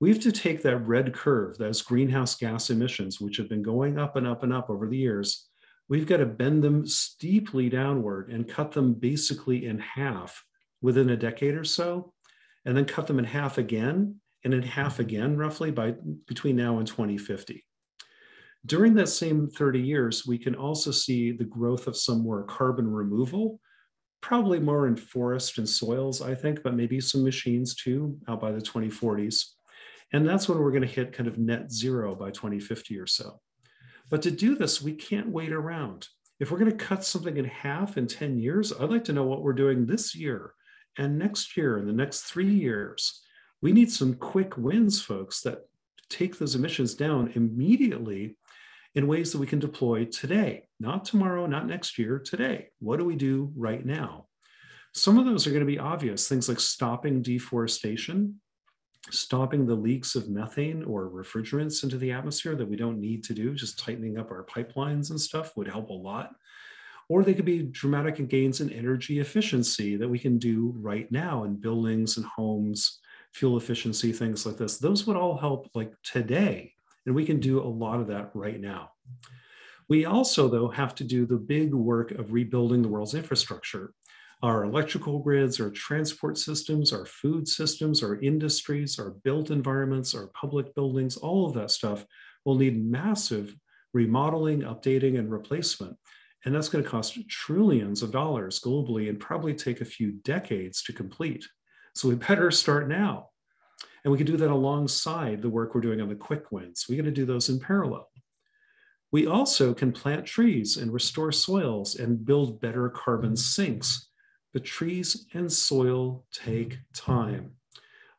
We have to take that red curve, those greenhouse gas emissions, which have been going up and up and up over the years. We've got to bend them steeply downward and cut them basically in half within a decade or so, and then cut them in half again and in half again, roughly between now and 2050. During that same 30 years, we can also see the growth of some more carbon removal, probably more in forest and soils, I think, but maybe some machines too, out by the 2040s. And that's when we're going to hit kind of net zero by 2050 or so. But to do this, we can't wait around. If we're going to cut something in half in 10 years, I'd like to know what we're doing this year and next year and the next 3 years. We need some quick wins, folks, that take those emissions down immediately in ways that we can deploy today, not tomorrow, not next year, today. What do we do right now? Some of those are going to be obvious, things like stopping deforestation, stopping the leaks of methane or refrigerants into the atmosphere that we don't need to do, just tightening up our pipelines and stuff would help a lot. Or they could be dramatic gains in energy efficiency that we can do right now in buildings and homes, fuel efficiency, things like this. Those would all help like today. And we can do a lot of that right now. We also, though, have to do the big work of rebuilding the world's infrastructure. Our electrical grids, our transport systems, our food systems, our industries, our built environments, our public buildings, all of that stuff will need massive remodeling, updating, and replacement. And that's going to cost trillions of dollars globally and probably take a few decades to complete. So we better start now. And we can do that alongside the work we're doing on the quick wins. We got to do those in parallel. We also can plant trees and restore soils and build better carbon sinks. But trees and soil take time.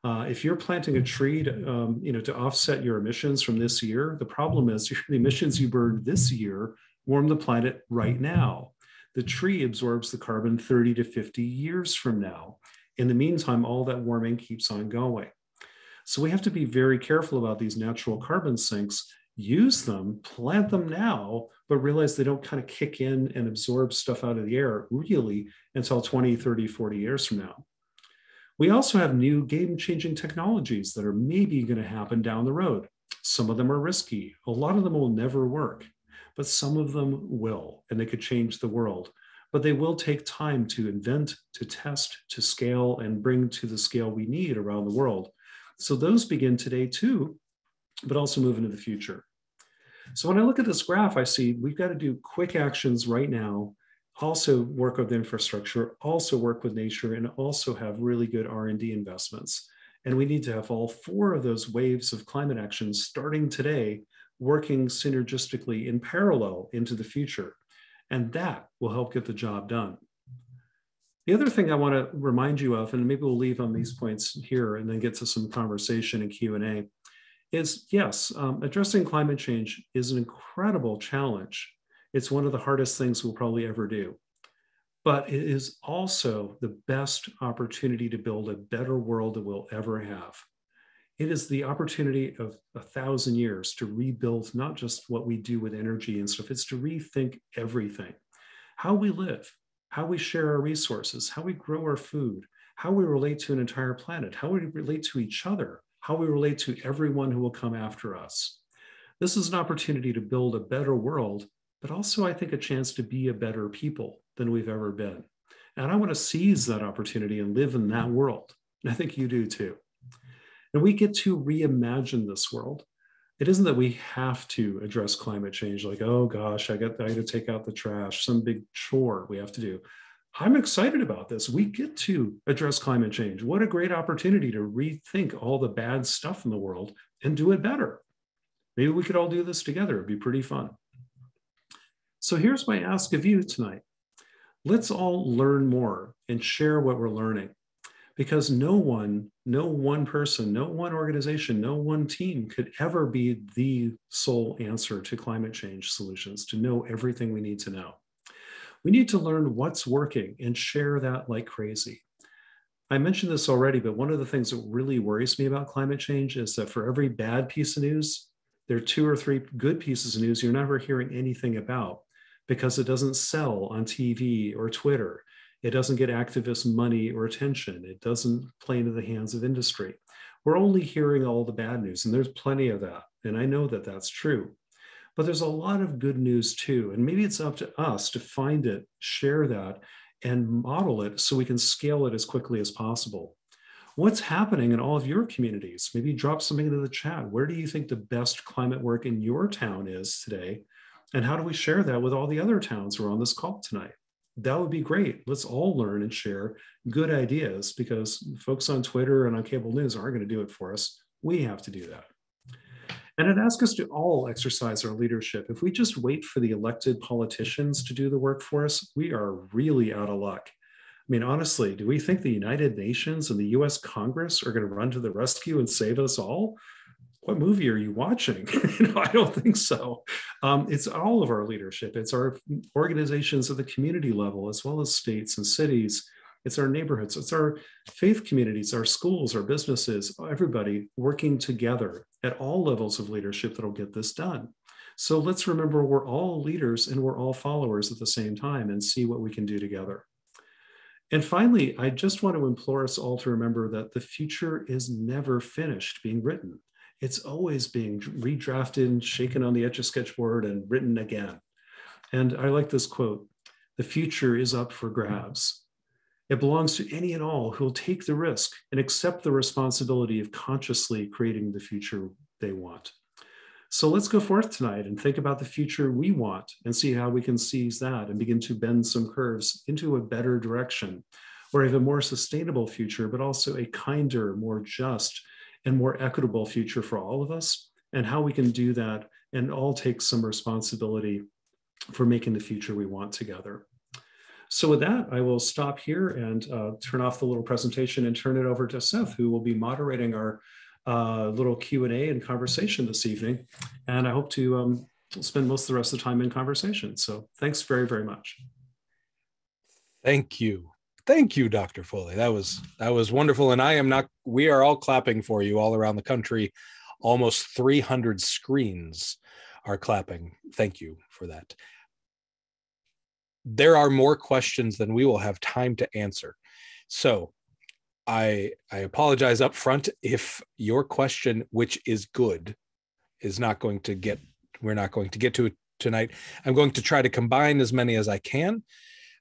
If you're planting a tree to offset your emissions from this year, the problem is the emissions you burned this year warm the planet right now. The tree absorbs the carbon 30 to 50 years from now. In the meantime, all that warming keeps on going. So we have to be very careful about these natural carbon sinks, use them, plant them now, but realize they don't kind of kick in and absorb stuff out of the air really until 20, 30, 40 years from now. We also have new game-changing technologies that are maybe going to happen down the road. Some of them are risky. A lot of them will never work, but some of them will, and they could change the world. But they will take time to invent, to test, to scale, and bring to the scale we need around the world. So those begin today too, but also move into the future. So when I look at this graph, I see we've got to do quick actions right now, also work with infrastructure, also work with nature, and also have really good R&D investments. And we need to have all 4 of those waves of climate action starting today, working synergistically in parallel into the future. And that will help get the job done. The other thing I want to remind you of, and maybe we'll leave on these points here and then get to some conversation and Q&A, is yes, addressing climate change is an incredible challenge. It's one of the hardest things we'll probably ever do. But it is also the best opportunity to build a better world that we'll ever have. It is the opportunity of 1,000 years to rebuild not just what we do with energy and stuff, it's to rethink everything. How we live, how we share our resources, how we grow our food, how we relate to an entire planet, how we relate to each other, how we relate to everyone who will come after us. This is an opportunity to build a better world, but also I think a chance to be a better people than we've ever been. And I want to seize that opportunity and live in that world. And I think you do too. And we get to reimagine this world. It isn't that we have to address climate change like, oh gosh, I got to take out the trash, some big chore we have to do. I'm excited about this. We get to address climate change. What a great opportunity to rethink all the bad stuff in the world and do it better. Maybe we could all do this together. It'd be pretty fun. So here's my ask of you tonight. Let's all learn more and share what we're learning, because no one person, no one organization, no one team could ever be the sole answer to climate change solutions, to know everything we need to know. We need to learn what's working and share that like crazy. I mentioned this already, but one of the things that really worries me about climate change is that for every bad piece of news, there are 2 or 3 good pieces of news you're never hearing anything about, because it doesn't sell on TV or Twitter. It doesn't get activist money or attention. It doesn't play into the hands of industry. We're only hearing all the bad news, and there's plenty of that. And I know that that's true. But there's a lot of good news too. And maybe it's up to us to find it, share that, and model it so we can scale it as quickly as possible. What's happening in all of your communities? Maybe drop something into the chat. Where do you think the best climate work in your town is today? And how do we share that with all the other towns who are on this call tonight? That would be great. Let's all learn and share good ideas, because folks on Twitter and on cable news aren't going to do it for us. We have to do that. And I'd ask us to all exercise our leadership. If we just wait for the elected politicians to do the work for us, we are really out of luck. I mean, honestly, do we think the United Nations and the US Congress are going to run to the rescue and save us all? What movie are you watching? I don't think so. It's all of our leadership. It's our organizations at the community level, as well as states and cities. It's our neighborhoods. It's our faith communities, our schools, our businesses, everybody working together at all levels of leadership that'll get this done. So let's remember we're all leaders and we're all followers at the same time, and see what we can do together. And finally, I just want to implore us all to remember that the future is never finished being written. It's always being redrafted and shaken on the etch a sketchboard and written again. And I like this quote: "The future is up for grabs. It belongs to any and all who will take the risk and accept the responsibility of consciously creating the future they want." So let's go forth tonight and think about the future we want and see how we can seize that and begin to bend some curves into a better direction, or even a more sustainable future, but also a kinder, more just, and more equitable future for all of us, and how we can do that and all take some responsibility for making the future we want together. So with that, I will stop here and turn off the little presentation and turn it over to Seth, who will be moderating our little Q&A and conversation this evening. And I hope to spend most of the rest of the time in conversation. So thanks very, very much. Thank you. Thank you, Dr. Foley. That was wonderful. And we are all clapping for you all around the country. Almost 300 screens are clapping. Thank you for that. There are more questions than we will have time to answer. So I apologize up front if your question, which is good, is not going to get, we're not going to get to it tonight. I'm going to try to combine as many as I can.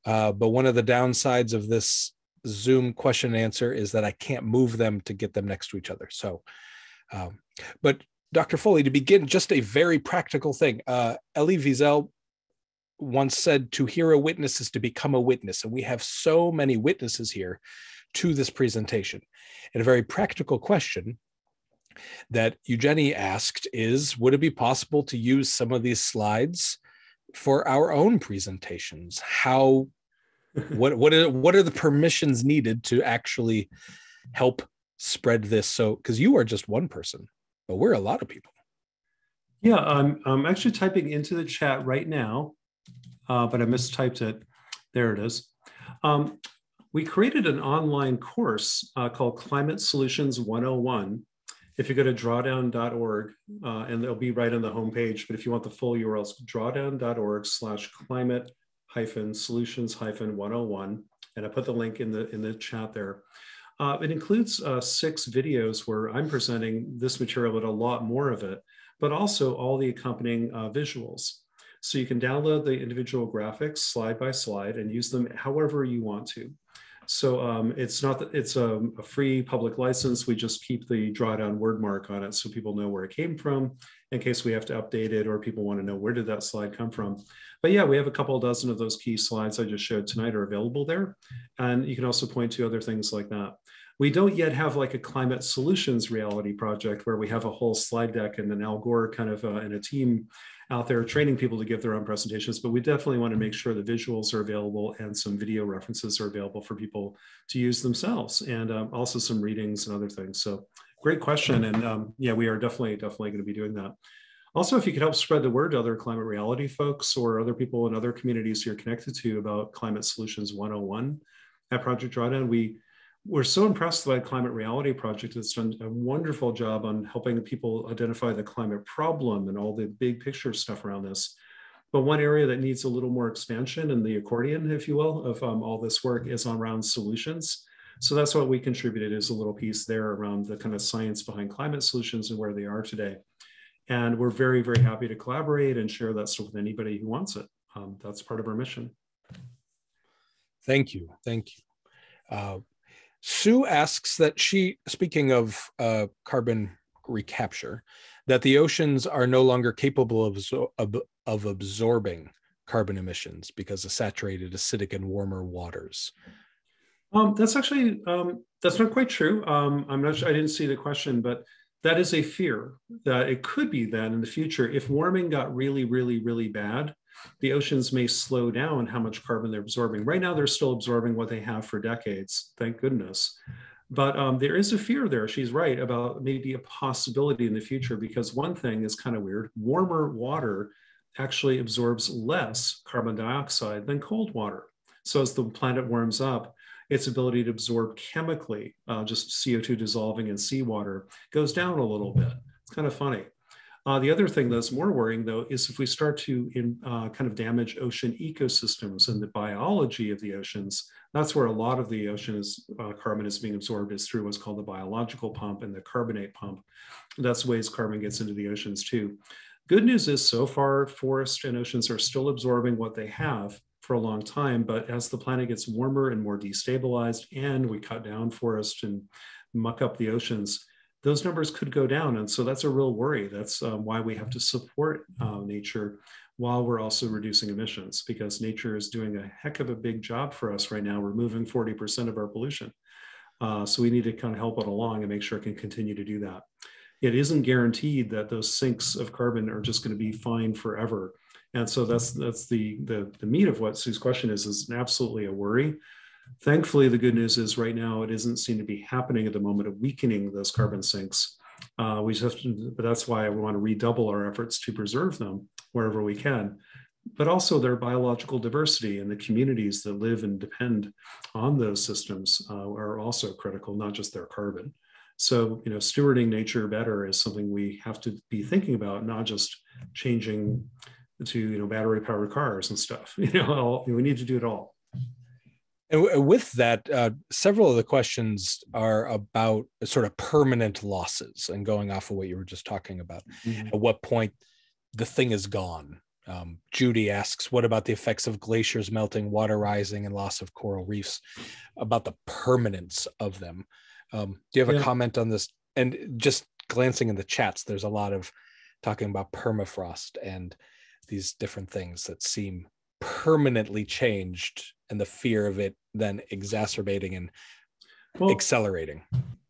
But one of the downsides of this Zoom question and answer is that I can't move them to get them next to each other. So, but Dr. Foley, to begin, just a very practical thing. Elie Wiesel once said, to hear a witness is to become a witness. And we have so many witnesses here to this presentation. And a very practical question that Eugenie asked is, would it be possible to use some of these slides for our own presentations? What are the permissions needed to actually help spread this? So, because you are just one person, but we're a lot of people. Yeah, I'm actually typing into the chat right now, but I mistyped it. There it is. We created an online course called Climate Solutions 101. If you go to drawdown.org, and it'll be right on the homepage, but if you want the full URL, it's drawdown.org/climate-solutions-101. And I put the link in the chat there. It includes 6 videos where I'm presenting this material, but a lot more of it, but also all the accompanying visuals. So you can download the individual graphics slide by slide and use them however you want to. So it's not that it's a free public license. We just keep the drawdown word mark on it so people know where it came from in case we have to update it or people want to know where did that slide come from. But yeah, we have a couple dozen of those key slides I just showed tonight are available there. And you can also point to other things like that. We don't yet have like a climate solutions reality project where we have a whole slide deck and an Al Gore kind of and a team out there training people to give their own presentations, but we definitely want to make sure the visuals are available and some video references are available for people to use themselves, and also some readings and other things. So great question. And yeah, we are definitely going to be doing that. Also, if you could help spread the word to other climate reality folks or other people in other communities you're connected to about Climate Solutions 101 at Project Drawdown, we're so impressed by the Climate Reality Project. It's done a wonderful job on helping people identify the climate problem and all the big picture stuff around this. But one area that needs a little more expansion in the accordion, if you will, of all this work is around solutions. So that's what we contributed, is a little piece there around the kind of science behind climate solutions and where they are today. And we're very, very happy to collaborate and share that stuff with anybody who wants it. That's part of our mission. Thank you. Thank you. Sue asks that speaking of carbon recapture, that the oceans are no longer capable of absorbing carbon emissions because of saturated, acidic, and warmer waters. That's actually, that's not quite true. I'm not sure, I didn't see the question, but that is a fear that it could be that in the future, if warming got really, really, really bad, the oceans may slow down how much carbon they're absorbing. Right now, they're still absorbing what they have for decades, thank goodness. But there is a fear there, she's right, about maybe a possibility in the future, because one thing is kind of weird. Warmer water actually absorbs less carbon dioxide than cold water. So as the planet warms up, its ability to absorb chemically, just CO2 dissolving in seawater, goes down a little bit. It's kind of funny. The other thing that's more worrying, though, is if we start to kind of damage ocean ecosystems and the biology of the oceans. That's where a lot of the ocean's carbon is being absorbed, is through what's called the biological pump and the carbonate pump. That's ways carbon gets into the oceans too. Good news is, so far, forests and oceans are still absorbing what they have for a long time, but as the planet gets warmer and more destabilized and we cut down forests and muck up the oceans, those numbers could go down. And so that's a real worry. That's why we have to support nature while we're also reducing emissions, because nature is doing a heck of a big job for us right now, removing 40% of our pollution. So we need to kind of help it along and make sure it can continue to do that. It isn't guaranteed that those sinks of carbon are just going to be fine forever. And so that's the meat of what Sue's question is absolutely a worry. Thankfully, the good news is right now it doesn't seem to be happening at the moment of weakening those carbon sinks. We just have to, but that's why we want to redouble our efforts to preserve them wherever we can. But also their biological diversity and the communities that live and depend on those systems are also critical, not just their carbon. So, stewarding nature better is something we have to be thinking about, not just changing to, battery-powered cars and stuff. We need to do it all. And with that, several of the questions are about sort of permanent losses, and going off of what you were just talking about. Mm-hmm. At what point the thing is gone? Judy asks, what about the effects of glaciers melting, water rising, and loss of coral reefs, about the permanence of them? Do you have a comment on this? And just glancing in the chats, there's a lot of talking about permafrost and these different things that seem permanently changed, and the fear of it then exacerbating and accelerating.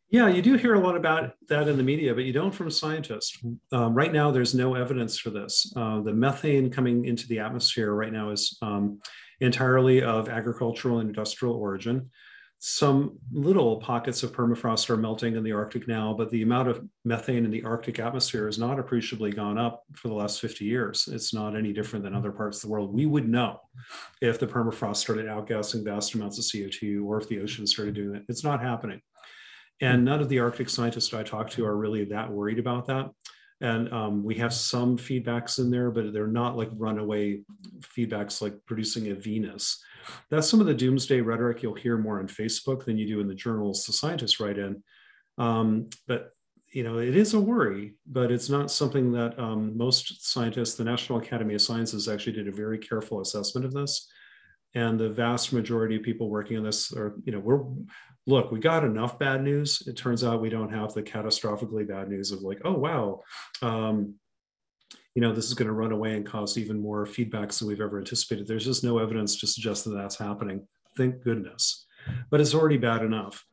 Yeah, you do hear a lot about that in the media, but you don't from scientists. Right now, there's no evidence for this. The methane coming into the atmosphere right now is entirely of agricultural and industrial origin. Some little pockets of permafrost are melting in the Arctic now, but the amount of methane in the Arctic atmosphere has not appreciably gone up for the last 50 years. It's not any different than other parts of the world. We would know if the permafrost started outgassing vast amounts of CO2, or if the ocean started doing it. It's not happening. And none of the Arctic scientists I talk to are really that worried about that. And we have some feedbacks in there, but they're not like runaway feedbacks like producing a Venus. That's some of the doomsday rhetoric you'll hear more on Facebook than you do in the journals the scientists write in. But it is a worry, but it's not something that most scientists, the National Academy of Sciences actually did a very careful assessment of this. And the vast majority of people working on this are, we got enough bad news. It turns out we don't have the catastrophically bad news of like, oh, wow, this is going to run away and cause even more feedbacks than we've ever anticipated. There's just no evidence to suggest that that's happening. Thank goodness. But it's already bad enough.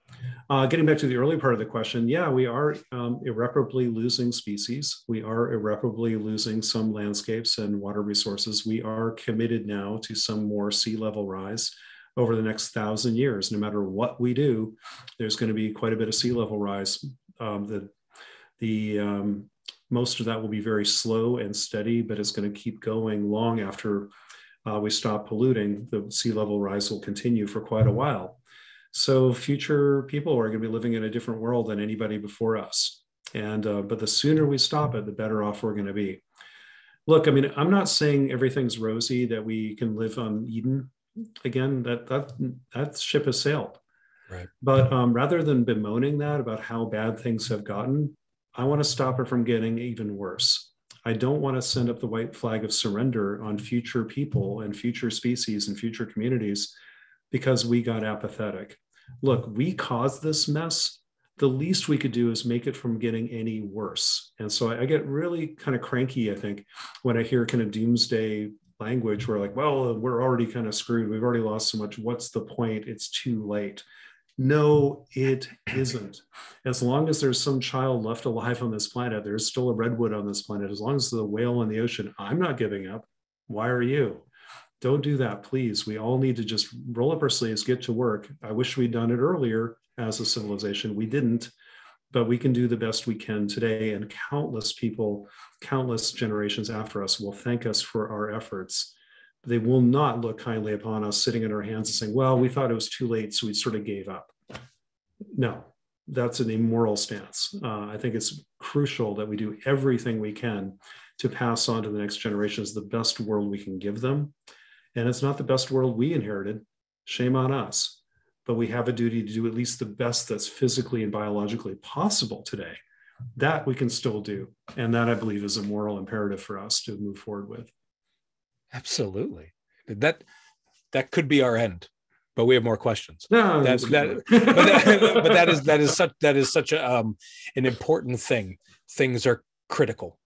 Getting back to the early part of the question, yeah, we are irreparably losing species. We are irreparably losing some landscapes and water resources. We are committed now to some more sea level rise over the next 1,000 years. No matter what we do, there's going to be quite a bit of sea level rise. Most of that will be very slow and steady, but it's going to keep going long after we stop polluting. The sea level rise will continue for quite a while. So future people are going to be living in a different world than anybody before us. But the sooner we stop it, the better off we're going to be. Look, I mean, I'm not saying everything's rosy, that we can live on Eden again. That ship has sailed. Right. But rather than bemoaning that about how bad things have gotten, I want to stop it from getting even worse. I don't want to send up the white flag of surrender on future people and future species and future communities because we got apathetic. Look, we caused this mess. The least we could do is make it from getting any worse. And so I get really kind of cranky, I think, when I hear kind of doomsday language where like, well, we're already kind of screwed. We've already lost so much. What's the point? It's too late. No, it isn't. As long as there's some child left alive on this planet, there's still a redwood on this planet. As long as there's a whale in the ocean, I'm not giving up. Why are you? Don't do that, please. We all need to just roll up our sleeves, get to work. I wish we'd done it earlier as a civilization. We didn't, but we can do the best we can today. And countless people, countless generations after us will thank us for our efforts. They will not look kindly upon us sitting in our hands and saying, well, we thought it was too late, so we sort of gave up. No, that's an immoral stance. I think it's crucial that we do everything we can to pass on to the next generations the best world we can give them. And it's not the best world we inherited. Shame on us. But we have a duty to do at least the best that's physically and biologically possible today. That we can still do. And that, I believe, is a moral imperative for us to move forward with. Absolutely. That could be our end, but we have more questions. No, that is such an important thing. Things are critical.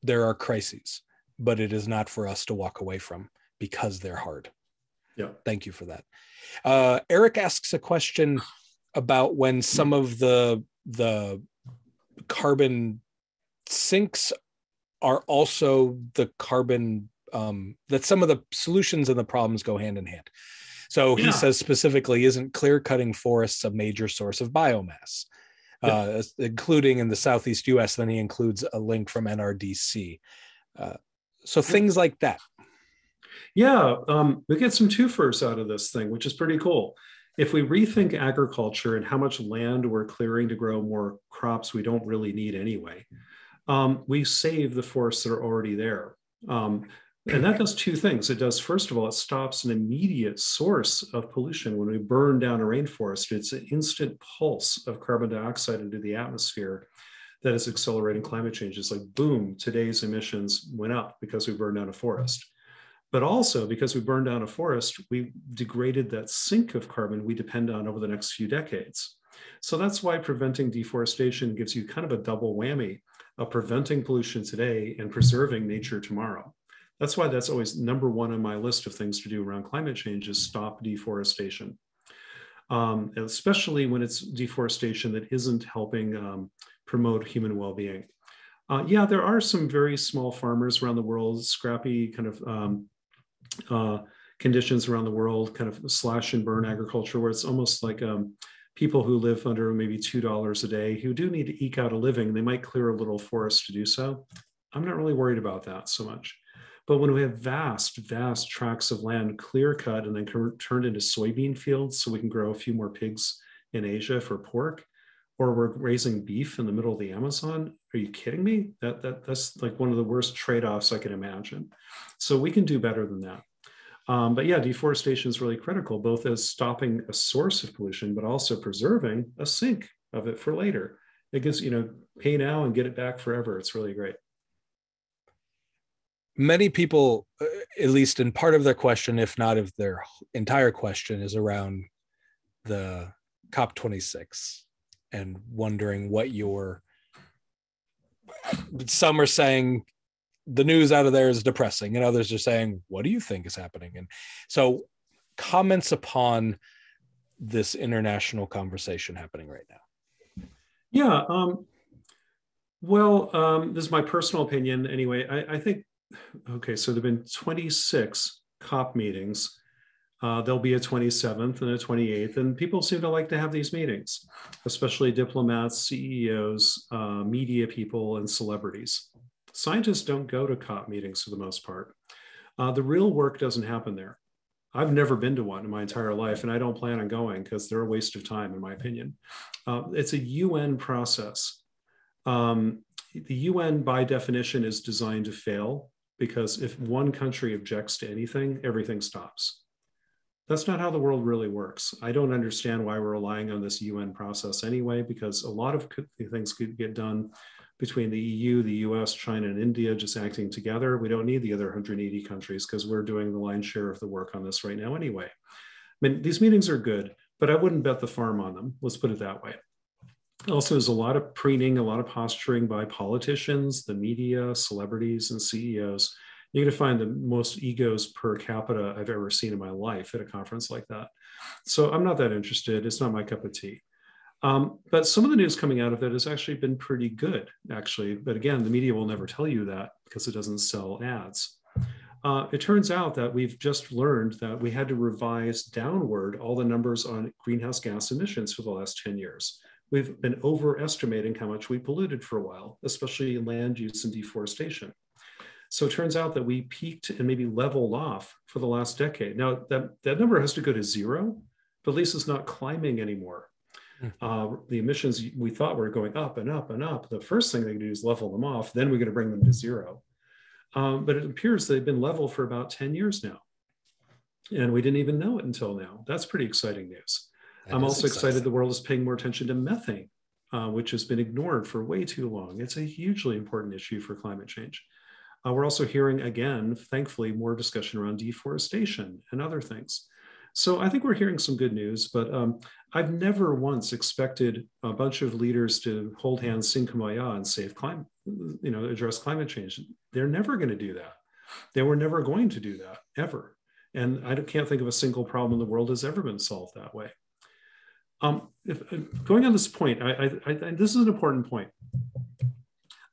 There are crises, but it is not for us to walk away from because they're hard. Yeah. Thank you for that. Eric asks a question about when some of the carbon sinks are also the carbon, that some of the solutions and the problems go hand in hand. So he says specifically, isn't clear cutting forests a major source of biomass, including in the Southeast US? Then he includes a link from NRDC. So things like that. Yeah, we get some twofers out of this thing, which is pretty cool. If we rethink agriculture and how much land we're clearing to grow more crops we don't really need anyway, we save the forests that are already there. And that does two things. It does, first of all, it stops an immediate source of pollution. When we burn down a rainforest, it's an instant pulse of carbon dioxide into the atmosphere that is accelerating climate change. It's like, boom, today's emissions went up because we burned down a forest. But also because we burned down a forest, we degraded that sink of carbon we depend on over the next few decades. So that's why preventing deforestation gives you kind of a double whammy of preventing pollution today and preserving nature tomorrow. That's why that's always number one on my list of things to do around climate change is stop deforestation, especially when it's deforestation that isn't helping promote human well-being. Yeah, there are some very small farmers around the world, scrappy kind of conditions around the world, kind of slash and burn agriculture, where it's almost like people who live under maybe $2 a day who do need to eke out a living. They might clear a little forest to do so. I'm not really worried about that so much. But when we have vast, vast tracts of land clear cut and then turned into soybean fields so we can grow a few more pigs in Asia for pork, or we're raising beef in the middle of the Amazon, are you kidding me? That's like one of the worst trade-offs I can imagine. So we can do better than that. But yeah, deforestation is really critical, both as stopping a source of pollution, but also preserving a sink of it for later. It gives, pay now and get it back forever. It's really great. Many people, at least in part of their question, if not if their entire question, is around the COP26 and wondering what some are saying the news out of there is depressing, and others are saying, what do you think is happening? And so comments upon this international conversation happening right now. Yeah. This is my personal opinion anyway. I think, okay, so there have been 26 COP meetings. There'll be a 27th and a 28th, and people seem to like to have these meetings, especially diplomats, CEOs, media people, and celebrities. Scientists don't go to COP meetings for the most part. The real work doesn't happen there. I've never been to one in my entire life, and I don't plan on going because they're a waste of time, in my opinion. It's a UN process. The UN, by definition, is designed to fail because if one country objects to anything, everything stops. That's not how the world really works. I don't understand why we're relying on this UN process anyway, because a lot of things could get done between the EU, the US, China, and India just acting together. We don't need the other 180 countries because we're doing the lion's share of the work on this right now anyway. I mean, these meetings are good, but I wouldn't bet the farm on them. Let's put it that way. Also, there's a lot of preening, a lot of posturing by politicians, the media, celebrities, and CEOs. You're going to find the most egos per capita I've ever seen in my life at a conference like that. So I'm not that interested. It's not my cup of tea. But some of the news coming out of it has actually been pretty good, actually. But again, the media will never tell you that because it doesn't sell ads. It turns out that we've just learned that we had to revise downward all the numbers on greenhouse gas emissions for the last 10 years. We've been overestimating how much we polluted for a while, especially in land use and deforestation. So it turns out that we peaked and maybe leveled off for the last decade. Now, that number has to go to zero, but at least it's not climbing anymore. The emissions we thought were going up and up and up. The first thing they can do is level them off. Then we're going to bring them to zero. But it appears they've been level for about 10 years now. And we didn't even know it until now. That's pretty exciting news. I'm also excited the world is paying more attention to methane, which has been ignored for way too long. It's a hugely important issue for climate change. We're also hearing, again, thankfully, more discussion around deforestation and other things. So I think we're hearing some good news, but I've never once expected a bunch of leaders to hold hands, sing kumbaya, and save climate, address climate change. They're never going to do that. They were never going to do that, ever. And I can't think of a single problem in the world has ever been solved that way. Going on this point, this is an important point.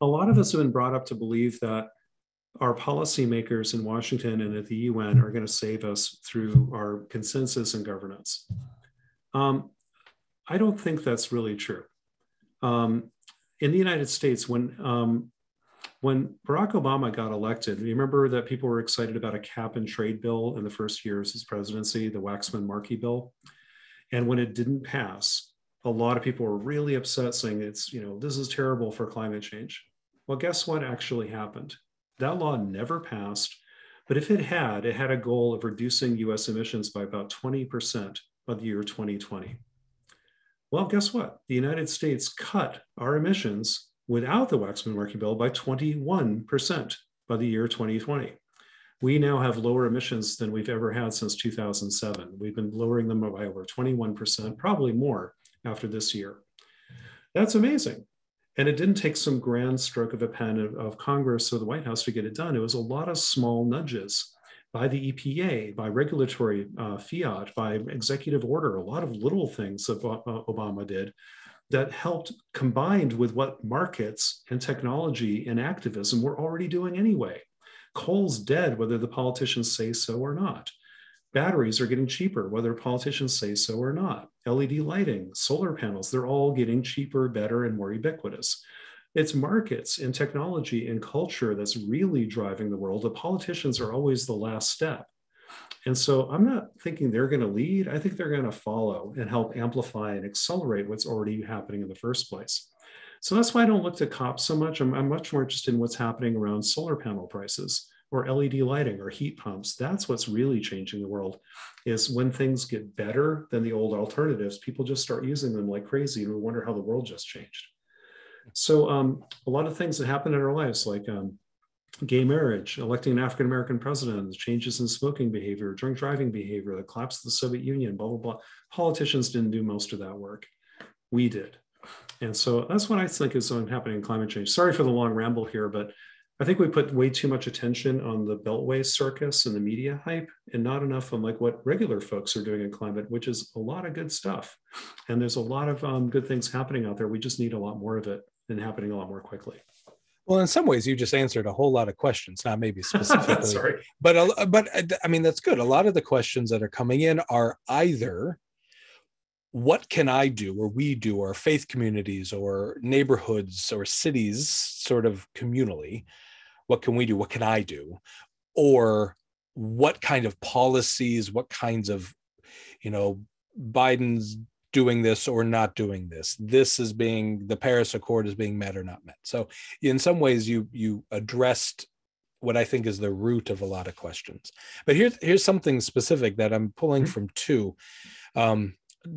A lot of us have been brought up to believe that our policymakers in Washington and at the UN are going to save us through our consensus and governance. I don't think that's really true. In the United States, when Barack Obama got elected, you remember that people were excited about a cap and trade bill in the first years of his presidency, the Waxman-Markey bill. And when it didn't pass, a lot of people were really upset, saying this is terrible for climate change. Well, guess what actually happened? That law never passed, but if it had a goal of reducing US emissions by about 20% by the year 2020. Well, guess what? The United States cut our emissions without the Waxman-Markey bill by 21% by the year 2020. We now have lower emissions than we've ever had since 2007. We've been lowering them by over 21%, probably more after this year. That's amazing. And it didn't take some grand stroke of a pen of Congress or the White House to get it done. It was a lot of small nudges by the EPA, by regulatory fiat, by executive order, a lot of little things that Obama did that helped, combined with what markets and technology and activism were already doing anyway. Coal's dead, whether the politicians say so or not. Batteries are getting cheaper, whether politicians say so or not. LED lighting, solar panels, they're all getting cheaper, better, and more ubiquitous. It's markets and technology and culture that's really driving the world. The politicians are always the last step. And so I'm not thinking they're going to lead. I think they're going to follow and help amplify and accelerate what's already happening in the first place. So that's why I don't look to COP so much. I'm much more interested in what's happening around solar panel prices or LED lighting or heat pumps. That's what's really changing the world, is when things get better than the old alternatives, people just start using them like crazy and we wonder how the world just changed. So a lot of things that happen in our lives, like gay marriage, electing an African-American president, changes in smoking behavior, drunk driving behavior, the collapse of the Soviet Union, blah, blah, blah. Politicians didn't do most of that work. We did. And so that's what I think is happening in climate change. Sorry for the long ramble here, but I think we put way too much attention on the Beltway circus and the media hype and not enough on like what regular folks are doing in climate, which is a lot of good stuff. And there's a lot of good things happening out there. We just need a lot more of it and happening a lot more quickly. Well, in some ways, you just answered a whole lot of questions, not maybe specifically. Sorry. But I mean, that's good. A lot of the questions that are coming in are either what can I do or we do, or faith communities or neighborhoods or cities sort of communally, what can we do? What can I do? Or what kind of policies, what kinds of, Biden's doing this or not doing this. The Paris Accord is being met or not met. So in some ways you addressed what I think is the root of a lot of questions. But here's something specific that I'm pulling from two.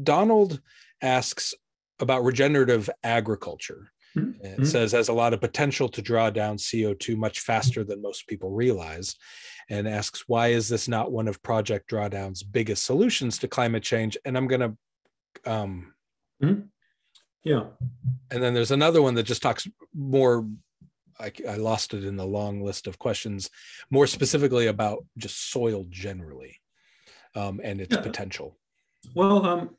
Donald asks about regenerative agriculture. It says has a lot of potential to draw down CO2 much faster than most people realize, and asks, why is this not one of Project Drawdown's biggest solutions to climate change? And I'm going to, yeah. And then there's another one that just talks more, I lost it in the long list of questions, more specifically about just soil generally and its potential. Well,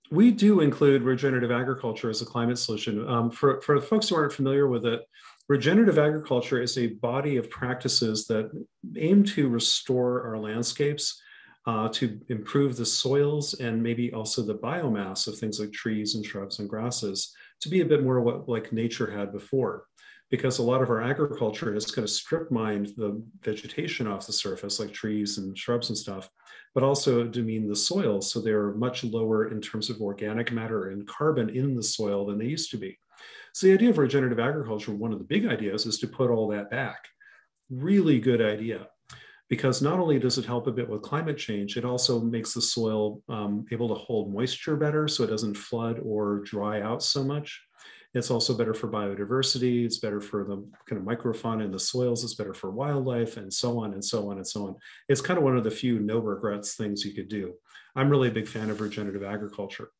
we do include regenerative agriculture as a climate solution. For the folks who aren't familiar with it, regenerative agriculture is a body of practices that aim to restore our landscapes, to improve the soils and maybe also the biomass of things like trees and shrubs and grasses to be a bit more what like nature had before. Because a lot of our agriculture has kind of strip mined the vegetation off the surface, like trees and shrubs and stuff, but also demean the soil. So they're much lower in terms of organic matter and carbon in the soil than they used to be. So the idea of regenerative agriculture, one of the big ideas is to put all that back. Really good idea, because not only does it help a bit with climate change, it also makes the soil able to hold moisture better so it doesn't flood or dry out so much. It's also better for biodiversity. It's better for the kind of microfauna in the soils. It's better for wildlife, and so on and so on and so on. It's kind of one of the few no regrets things you could do. I'm really a big fan of regenerative agriculture.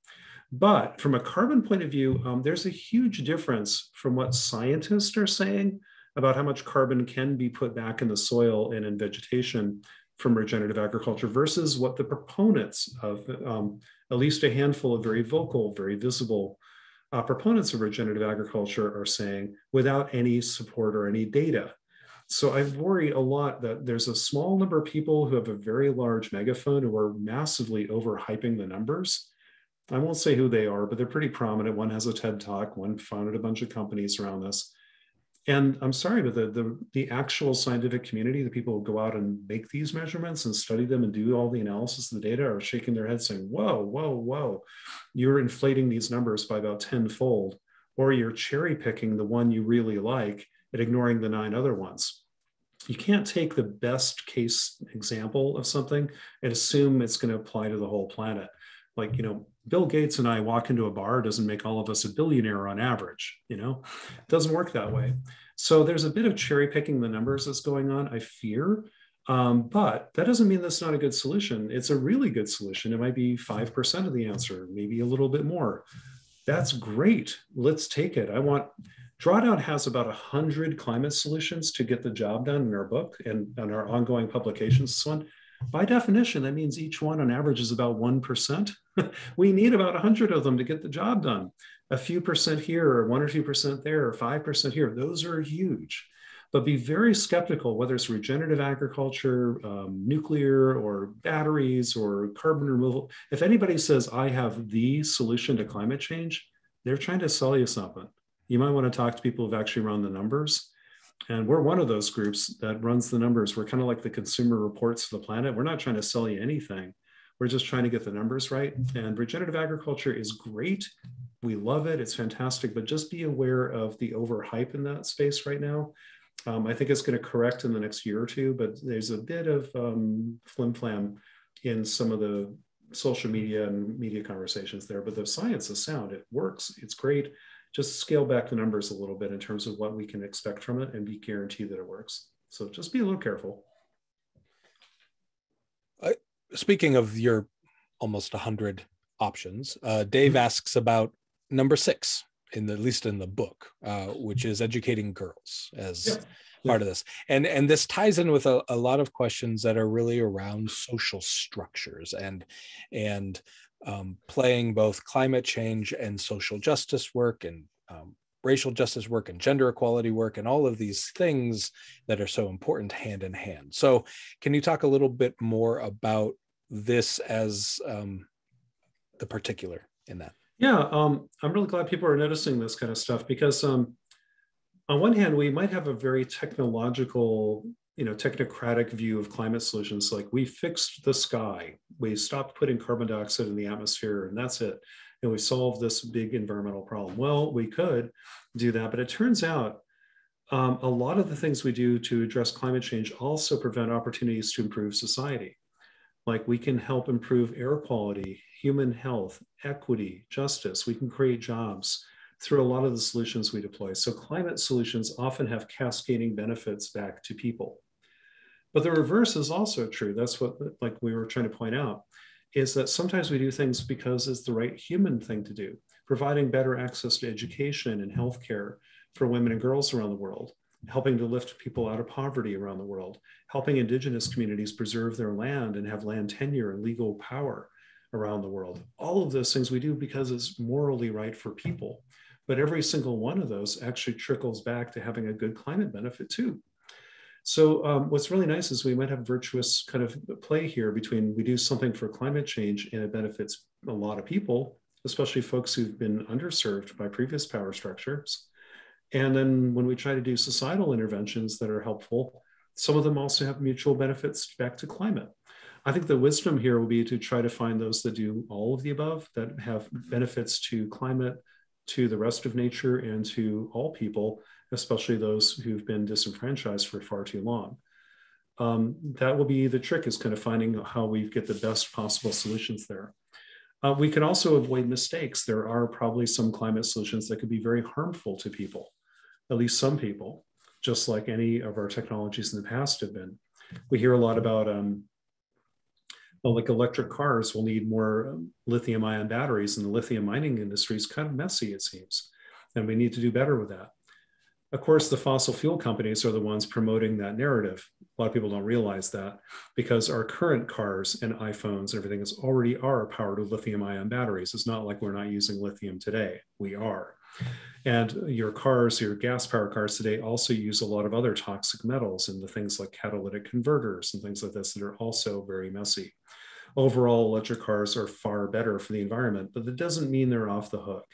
But from a carbon point of view, there's a huge difference from what scientists are saying about how much carbon can be put back in the soil and in vegetation from regenerative agriculture versus what the proponents of at least a handful of very vocal, very visible proponents of regenerative agriculture are saying without any support or any data. So I worry a lot that there's a small number of people who have a very large megaphone who are massively overhyping the numbers. I won't say who they are, but they're pretty prominent. One has a TED Talk, one founded a bunch of companies around this. And I'm sorry, but the actual scientific community, the people who go out and make these measurements and study them and do all the analysis of the data are shaking their heads saying, whoa, whoa, whoa, you're inflating these numbers by about 10-fold, or you're cherry picking the one you really like and ignoring the 9 other ones. You can't take the best case example of something and assume it's going to apply to the whole planet. Like, Bill Gates and I walk into a bar doesn't make all of us a billionaire on average, it doesn't work that way. So there's a bit of cherry picking the numbers that's going on, I fear, but that doesn't mean that's not a good solution. It's a really good solution. It might be 5% of the answer, maybe a little bit more. That's great. Let's take it. Drawdown has about 100 climate solutions to get the job done in our book and on our ongoing publications. So on. By definition, that means each one on average is about 1%. We need about 100 of them to get the job done. A few percent here, or 1 or 2% there, or 5% here. Those are huge. But be very skeptical whether it's regenerative agriculture, nuclear, or batteries, or carbon removal. If anybody says, I have the solution to climate change, they're trying to sell you something. You might want to talk to people who've actually run the numbers. And we're one of those groups that runs the numbers. We're kind of like the Consumer Reports for the planet. We're not trying to sell you anything. We're just trying to get the numbers right. And regenerative agriculture is great. We love it. It's fantastic. But just be aware of the overhype in that space right now. I think it's going to correct in the next year or two, but there's a bit of flim-flam in some of the social media and media conversations there. But the science is sound. It works. It's great. Just scale back the numbers a little bit in terms of what we can expect from it and be guaranteed that it works. So just be a little careful. Speaking of your almost 100 options, Dave asks about number 6, at least in the book, which is educating girls as part of this. And this ties in with a lot of questions that are really around social structures and playing both climate change and social justice work and racial justice work and gender equality work and all of these things that are so important hand in hand. So can you talk a little bit more about this as the particular in that? Yeah, I'm really glad people are noticing this kind of stuff because on one hand, we might have a very technological, technocratic view of climate solutions. Like we fixed the sky, we stopped putting carbon dioxide in the atmosphere, and that's it. And we solved this big environmental problem. Well, we could do that, but it turns out a lot of the things we do to address climate change also prevent opportunities to improve society. Like we can help improve air quality, human health, equity, justice. We can create jobs through a lot of the solutions we deploy. So climate solutions often have cascading benefits back to people. But the reverse is also true. That's what, like we were trying to point out, is that sometimes we do things because it's the right human thing to do, providing better access to education and healthcare for women and girls around the world, helping to lift people out of poverty around the world, helping indigenous communities preserve their land and have land tenure and legal power around the world. All of those things we do because it's morally right for people. But every single one of those actually trickles back to having a good climate benefit too. So what's really nice is we might have virtuous kind of play here between we do something for climate change and it benefits a lot of people, especially folks who've been underserved by previous power structures. And then when we try to do societal interventions that are helpful, some of them also have mutual benefits back to climate. I think the wisdom here will be to try to find those that do all of the above, that have benefits to climate, to the rest of nature, and to all people, especially those who've been disenfranchised for far too long. That will be the trick, is kind of finding how we get the best possible solutions there. We can also avoid mistakes. There are probably some climate solutions that could be very harmful to people, at least some people, just like any of our technologies in the past have been. We hear a lot about like electric cars will need more lithium ion batteries, and the lithium mining industry is kind of messy, it seems, and we need to do better with that. Of course, the fossil fuel companies are the ones promoting that narrative. A lot of people don't realize that, because our current cars and iPhones and everything already are powered with lithium ion batteries. It's not like we're not using lithium today. We are. And your cars, your gas powered cars today also use a lot of other toxic metals and the things like catalytic converters and things like this that are also very messy. Overall, electric cars are far better for the environment, but that doesn't mean they're off the hook.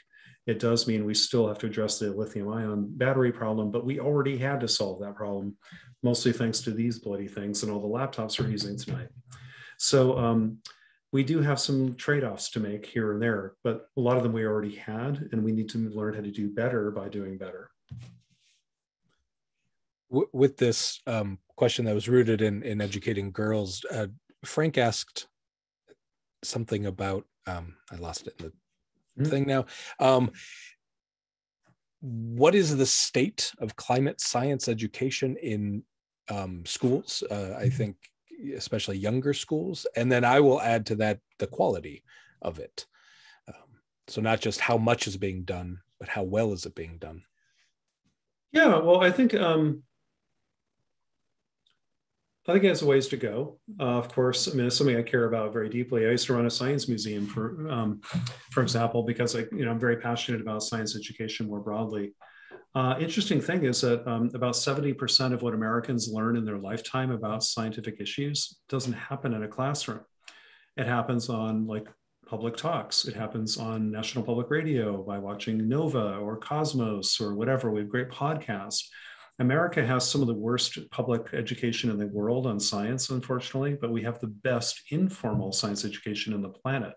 It does mean we still have to address the lithium ion battery problem, but we already had to solve that problem, mostly thanks to these bloody things and all the laptops we're using tonight. So we do have some trade-offs to make here and there, but a lot of them we already had, and we need to learn how to do better by doing better. With this question that was rooted in educating girls, Frank asked something about, I lost it in the thing now. What is the state of climate science education in schools? I think especially younger schools. And then I will add to that the quality of it. So not just how much is being done, but how well is it being done? Yeah, well, I think it has a ways to go. Of course, I mean, it's something I care about very deeply. I used to run a science museum, for example, because I'm very passionate about science education more broadly. Interesting thing is that about 70% of what Americans learn in their lifetime about scientific issues doesn't happen in a classroom. It happens on like public talks. It happens on National Public Radio by watching Nova or Cosmos or whatever. We have great podcasts. America has some of the worst public education in the world on science, unfortunately, but we have the best informal science education on the planet.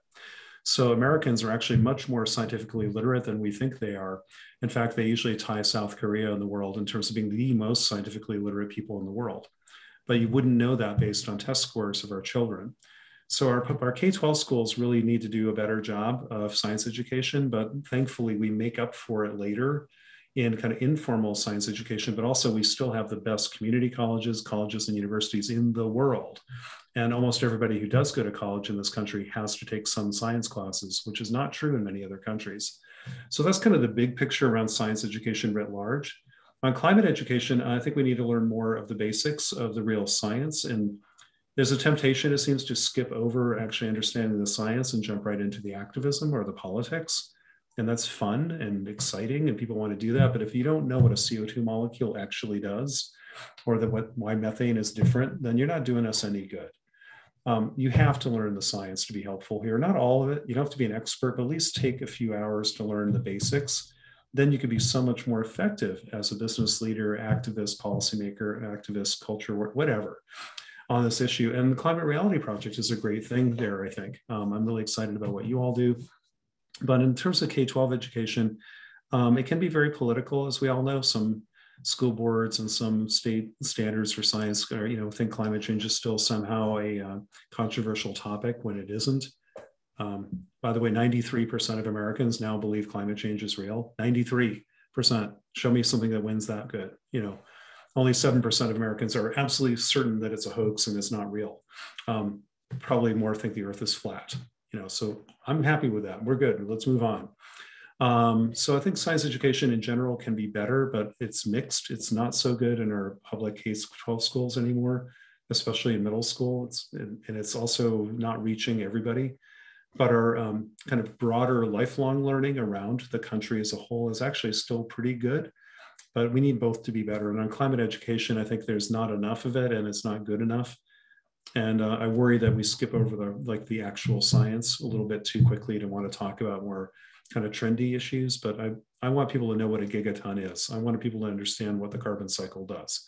So Americans are actually much more scientifically literate than we think they are. In fact, they usually tie South Korea in the world in terms of being the most scientifically literate people in the world. But you wouldn't know that based on test scores of our children. So our K-12 schools really need to do a better job of science education, but thankfully we make up for it later in kind of informal science education, but also we still have the best community colleges, and universities in the world. And almost everybody who does go to college in this country has to take some science classes, which is not true in many other countries. So that's kind of the big picture around science education writ large. On climate education, I think we need to learn more of the basics of the real science. And there's a temptation, it seems, to skip over actually understanding the science and jump right into the activism or the politics. And that's fun and exciting, and people want to do that. But if you don't know what a CO2 molecule actually does, or why methane is different, then you're not doing us any good. You have to learn the science to be helpful here. Not all of it. You don't have to be an expert, but at least take a few hours to learn the basics. Then you can be so much more effective as a business leader, activist, policymaker, activist, culture, whatever, on this issue. And the Climate Reality Project is a great thing there, I think. I'm really excited about what you all do. But in terms of K-12 education, it can be very political, as we all know. Some school boards and some state standards for science are, think climate change is still somehow a controversial topic when it isn't. By the way, 93% of Americans now believe climate change is real. 93%. Show me something that wins that good. Only 7% of Americans are absolutely certain that it's a hoax and it's not real. Probably more think the earth is flat. So I'm happy with that. We're good. Let's move on. So I think science education in general can be better, but it's mixed. It's not so good in our public K-12 schools anymore, especially in middle school. And it's also not reaching everybody. But our kind of broader lifelong learning around the country as a whole is actually still pretty good. But we need both to be better. And on climate education, I think there's not enough of it, and it's not good enough. And I worry that we skip over the actual science a little bit too quickly to want to talk about more kind of trendy issues. But I want people to know what a gigaton is. I want people to understand what the carbon cycle does.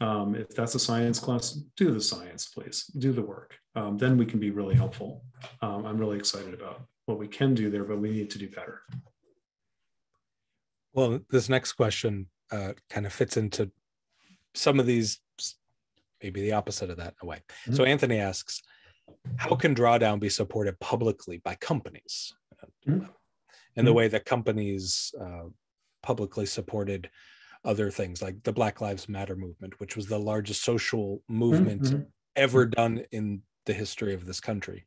If that's a science class, do the science, please. Do the work. Then we can be really helpful. I'm really excited about what we can do there, but we need to do better. Well, this next question kind of fits into some of these, maybe the opposite of that in a way. Mm-hmm. So Anthony asks, how can Drawdown be supported publicly by companies? Mm-hmm. In the way that companies publicly supported other things like the Black Lives Matter movement, which was the largest social movement mm-hmm. ever done in the history of this country.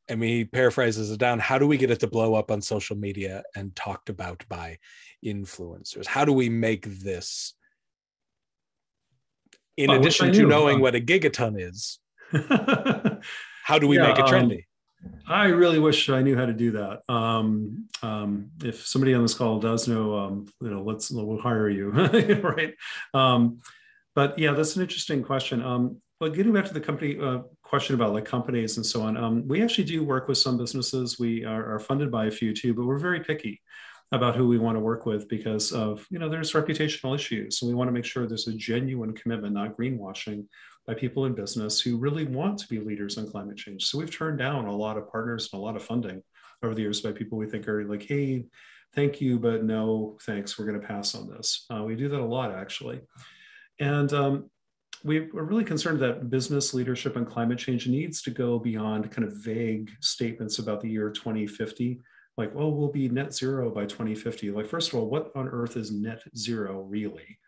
He paraphrases it down. How do we get it to blow up on social media and talked about by influencers? How do we make this, in addition to knowing what a gigaton is, how do we make it trendy? I really wish I knew how to do that. If somebody on this call does know, we'll hire you, right? But yeah, that's an interesting question. But getting back to the company question about like companies and so on, we actually do work with some businesses. We are funded by a few too, but we're very picky about who we want to work with because of, there's reputational issues. So we want to make sure there's a genuine commitment, not greenwashing, by people in business who really want to be leaders on climate change. So we've turned down a lot of partners and a lot of funding over the years by people we think are like, hey, thank you, but no, thanks, we're going to pass on this. We do that a lot, actually. And we're really concerned that business leadership on climate change needs to go beyond kind of vague statements about the year 2050, like, oh, we'll be net zero by 2050. Like, first of all, what on earth is net zero really?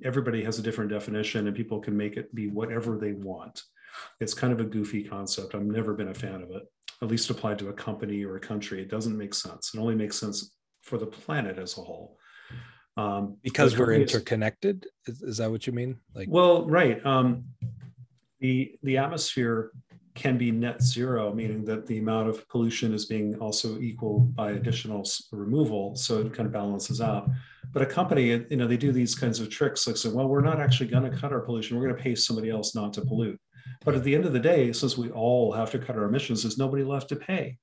Everybody has a different definition and people can make it be whatever they want. It's kind of a goofy concept. I've never been a fan of it, at least applied to a company or a country. It doesn't make sense. It only makes sense for the planet as a whole. Because we're interconnected? Is that what you mean? Well, right. The atmosphere can be net zero, meaning that the amount of pollution is being also equal by additional removal. So it kind of balances out. But a company, they do these kinds of tricks like say, well, we're not actually going to cut our pollution. We're going to pay somebody else not to pollute. But at the end of the day, since we all have to cut our emissions, there's nobody left to pay.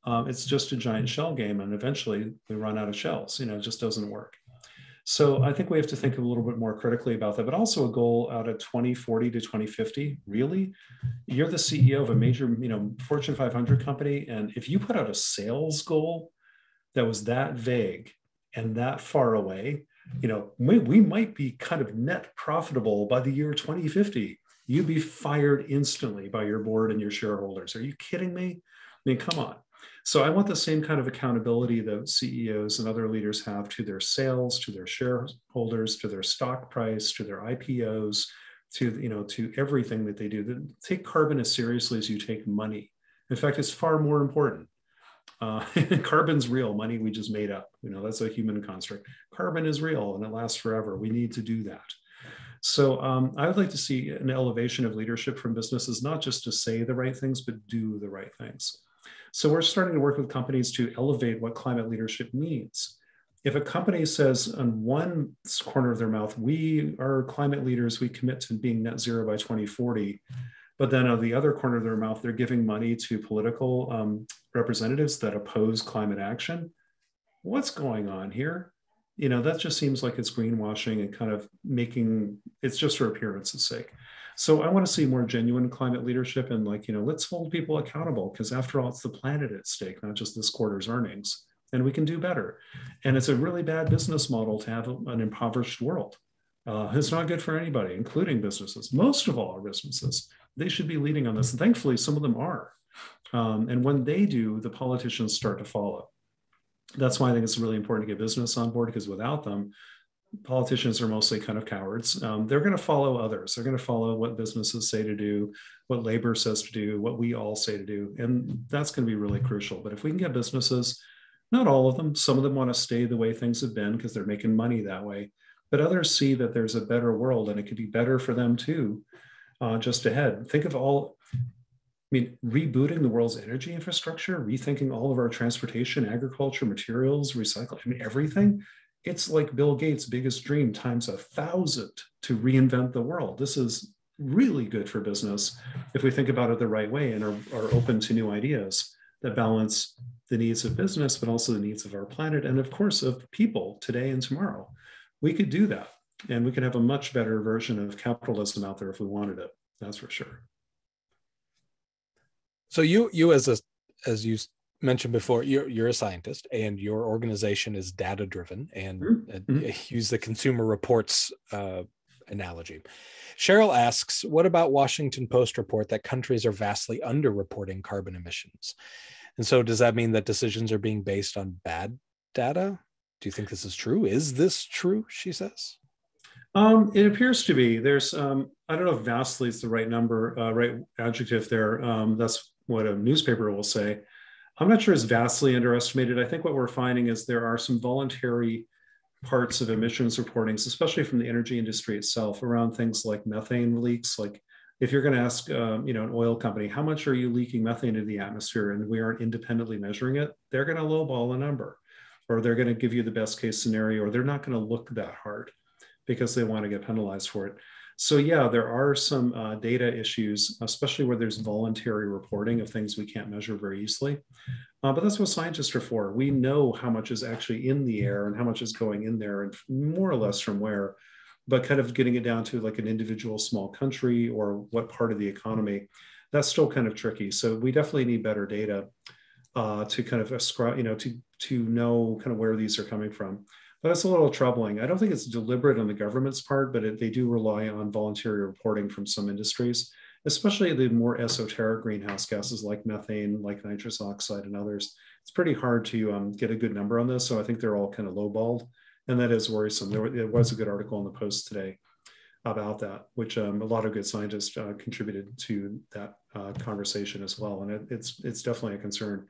It's just a giant shell game. And eventually we run out of shells. It just doesn't work. So I think we have to think a little bit more critically about that, but also a goal out of 2040 to 2050. Really? You're the CEO of a major, Fortune 500 company. And if you put out a sales goal that was that vague and that far away, we might be kind of net profitable by the year 2050. You'd be fired instantly by your board and your shareholders. Are you kidding me? I mean, come on. So I want the same kind of accountability that CEOs and other leaders have to their sales, to their shareholders, to their stock price, to their IPOs, to everything that they do. Take carbon as seriously as you take money. In fact, it's far more important. Carbon's real. Money we just made up. That's a human construct. Carbon is real and it lasts forever. We need to do that. So I would like to see an elevation of leadership from businesses, not just to say the right things, but do the right things. So we're starting to work with companies to elevate what climate leadership means. If a company says on one corner of their mouth, we are climate leaders, we commit to being net zero by 2040, but then on the other corner of their mouth, they're giving money to political representatives that oppose climate action. What's going on here? That just seems like it's greenwashing and kind of it's just for appearance's sake. So I want to see more genuine climate leadership and let's hold people accountable, because after all, it's the planet at stake, not just this quarter's earnings. And we can do better. And it's a really bad business model to have an impoverished world. It's not good for anybody, including businesses. Most of all our businesses, they should be leading on this. And thankfully, some of them are. And when they do, the politicians start to follow. That's why I think it's really important to get business on board, because without them, politicians are mostly kind of cowards. They're going to follow others. They're going to follow what businesses say to do, what labor says to do, what we all say to do. And that's going to be really crucial. But if we can get businesses, not all of them, some of them want to stay the way things have been because they're making money that way. But others see that there's a better world and it could be better for them too, just ahead. Think of rebooting the world's energy infrastructure, rethinking all of our transportation, agriculture, materials, recycling, everything. It's like Bill Gates' biggest dream times 1,000 to reinvent the world. This is really good for business if we think about it the right way and are open to new ideas that balance the needs of business, but also the needs of our planet and, of course, of people today and tomorrow. We could do that, and we could have a much better version of capitalism out there if we wanted it. That's for sure. So you as you mentioned before, you're a scientist, and your organization is data driven, and use the Consumer Reports analogy. Cheryl asks, what about Washington Post report that countries are vastly underreporting carbon emissions? And so does that mean that decisions are being based on bad data? Do you think this is true? Is this true, she says? It appears to be. There's, I don't know if vastly is the right right adjective there. That's what a newspaper will say. I'm not sure it's vastly underestimated. I think what we're finding is there are some voluntary parts of emissions reportings, especially from the energy industry itself, around things like methane leaks. Like if you're going to ask, an oil company, how much are you leaking methane into the atmosphere, and we aren't independently measuring it, they're going to lowball a number, or they're going to give you the best case scenario, or they're not going to look that hard because they want to get penalized for it. So yeah, there are some data issues, especially where there's voluntary reporting of things we can't measure very easily. But that's what scientists are for. We know how much is actually in the air and how much is going in there, and more or less from where, but kind of getting it down to like an individual small country or what part of the economy, that's still kind of tricky. So we definitely need better data to kind of ascribe, to know kind of where these are coming from. But it's a little troubling. I don't think it's deliberate on the government's part, but they do rely on voluntary reporting from some industries, especially the more esoteric greenhouse gases like methane, like nitrous oxide and others. It's pretty hard to get a good number on this. So I think they're all kind of lowballed, and that is worrisome. There was a good article in the Post today about that, which a lot of good scientists contributed to that conversation as well. And it's definitely a concern.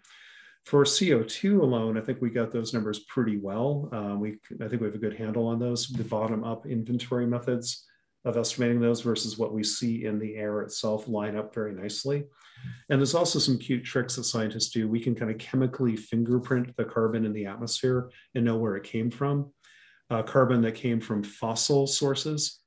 For CO2 alone, I think we got those numbers pretty well. I think we have a good handle on those, the bottom-up inventory methods of estimating those versus what we see in the air itself line up very nicely. And there's also some cute tricks that scientists do. We can kind of chemically fingerprint the carbon in the atmosphere and know where it came from. Carbon that came from fossil sources.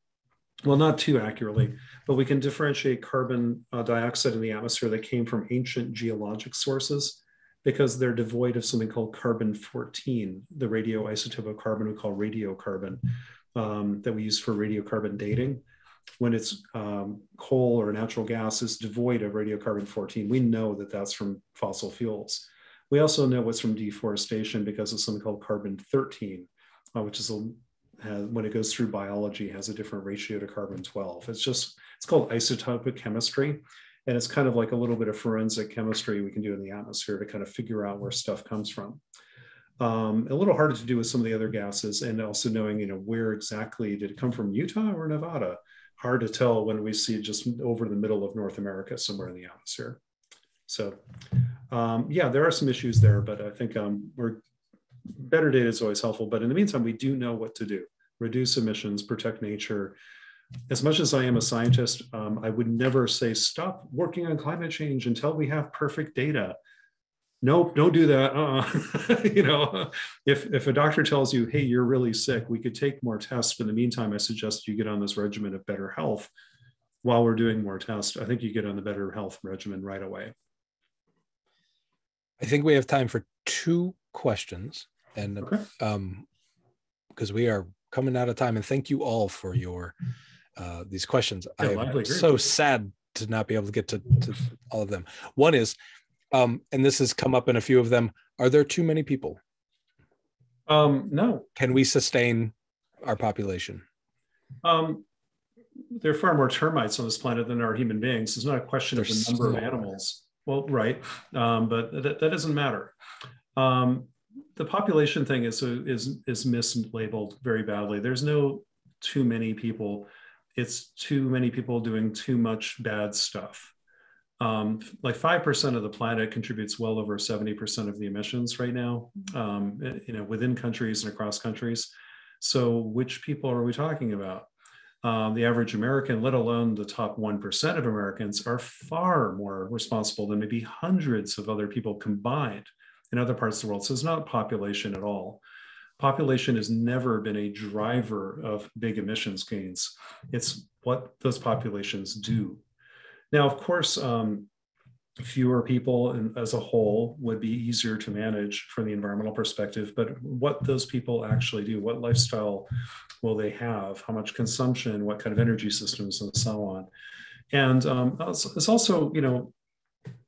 Well, not too accurately, but we can differentiate carbon dioxide in the atmosphere that came from ancient geologic sources, because they're devoid of something called carbon-14, the radioisotope of carbon we call radiocarbon, that we use for radiocarbon dating. When it's coal or natural gas is devoid of radiocarbon-14, we know that that's from fossil fuels. We also know what's from deforestation because of something called carbon-13, which is when it goes through biology, has a different ratio to carbon-12. It's called isotopic chemistry. And it's kind of like a little bit of forensic chemistry we can do in the atmosphere to kind of figure out where stuff comes from. A little harder to do with some of the other gases, and also knowing, where exactly did it come from, Utah or Nevada? Hard to tell when we see just over the middle of North America, somewhere in the atmosphere. So yeah, there are some issues there, but I think better data is always helpful. But in the meantime, we do know what to do: reduce emissions, protect nature. As much as I am a scientist, I would never say stop working on climate change until we have perfect data. Nope, don't do that. If a doctor tells you, hey, you're really sick, we could take more tests. But in the meantime, I suggest you get on this regimen of better health. While we're doing more tests, I think you get on the better health regimen right away. I think we have time for 2 questions, and okay. Because we are coming out of time. And thank you all for your these questions. Yeah, I'm so sad to not be able to get to all of them. One is, and this has come up in a few of them, are there too many people? No. Can we sustain our population? There are far more termites on this planet than there are human beings. It's not a question of the number of animals. Well, right, but that doesn't matter. The population thing is mislabeled very badly. There's no too many people. It's too many people doing too much bad stuff. Like 5% of the planet contributes well over 70% of the emissions right now, within countries and across countries. So which people are we talking about? The average American, let alone the top 1% of Americans, are far more responsible than maybe hundreds of other people combined in other parts of the world. So it's not population at all. Population has never been a driver of big emissions gains. It's what those populations do. Now, of course, fewer people as a whole would be easier to manage from the environmental perspective, but what those people actually do, what lifestyle will they have, how much consumption, what kind of energy systems, and so on. And it's also,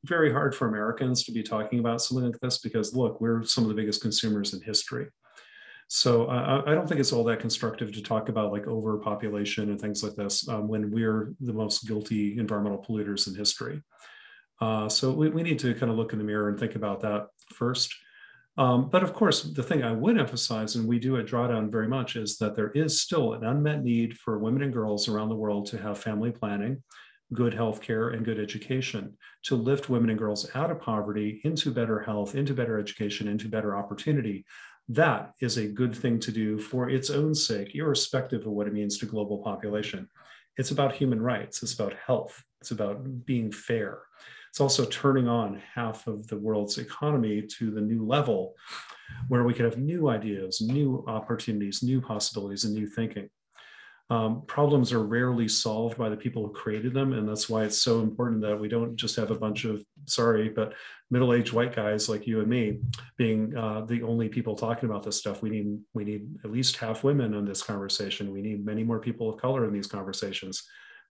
very hard for Americans to be talking about something like this because, look, we're some of the biggest consumers in history. So I don't think it's all that constructive to talk about like overpopulation and things like this when we're the most guilty environmental polluters in history. So we need to kind of look in the mirror and think about that first. But of course, the thing I would emphasize, and we do at Drawdown very much, is that there is still an unmet need for women and girls around the world to have family planning, good healthcare, and good education to lift women and girls out of poverty into better health, into better education, into better opportunity. That is a good thing to do for its own sake, irrespective of what it means to global population. It's about human rights. It's about health. It's about being fair. It's also turning on half of the world's economy to the new level where we could have new ideas, new opportunities, new possibilities, and new thinking. Problems are rarely solved by the people who created them. And that's why it's so important that we don't just have a bunch of, middle-aged white guys like you and me being the only people talking about this stuff. We need at least half women in this conversation. We need many more people of color in these conversations.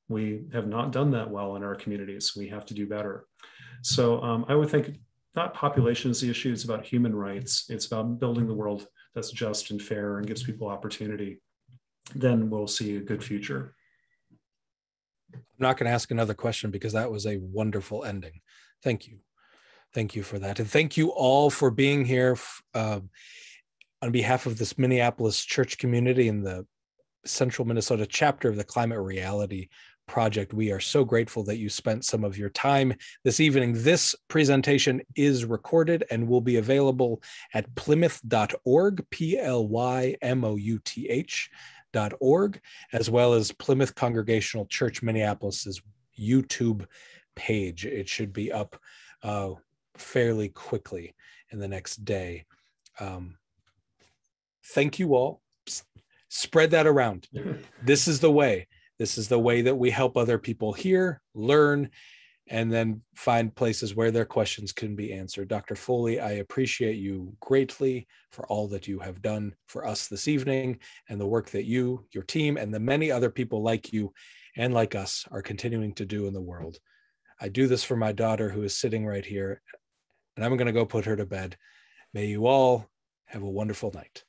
We have not done that well in our communities. We have to do better. So I would think not population is the issue. It's about human rights. It's about building the world that's just and fair and gives people opportunity. Then we'll see a good future. I'm not going to ask another question because that was a wonderful ending. Thank you. Thank you for that. And thank you all for being here on behalf of this Minneapolis church community and the Central Minnesota chapter of the Climate Reality Project. We are so grateful that you spent some of your time this evening. This presentation is recorded and will be available at plymouth.org, plymouth.org, as well as Plymouth Congregational Church Minneapolis's YouTube page. It should be up fairly quickly in the next day. Thank you all. Spread that around. This is the way. This is the way that we help other people hear, learn, and then find places where their questions can be answered. Dr. Foley, I appreciate you greatly for all that you have done for us this evening and the work that you, your team, and the many other people like you and like us are continuing to do in the world. I do this for my daughter who is sitting right here, and I'm going to go put her to bed. May you all have a wonderful night.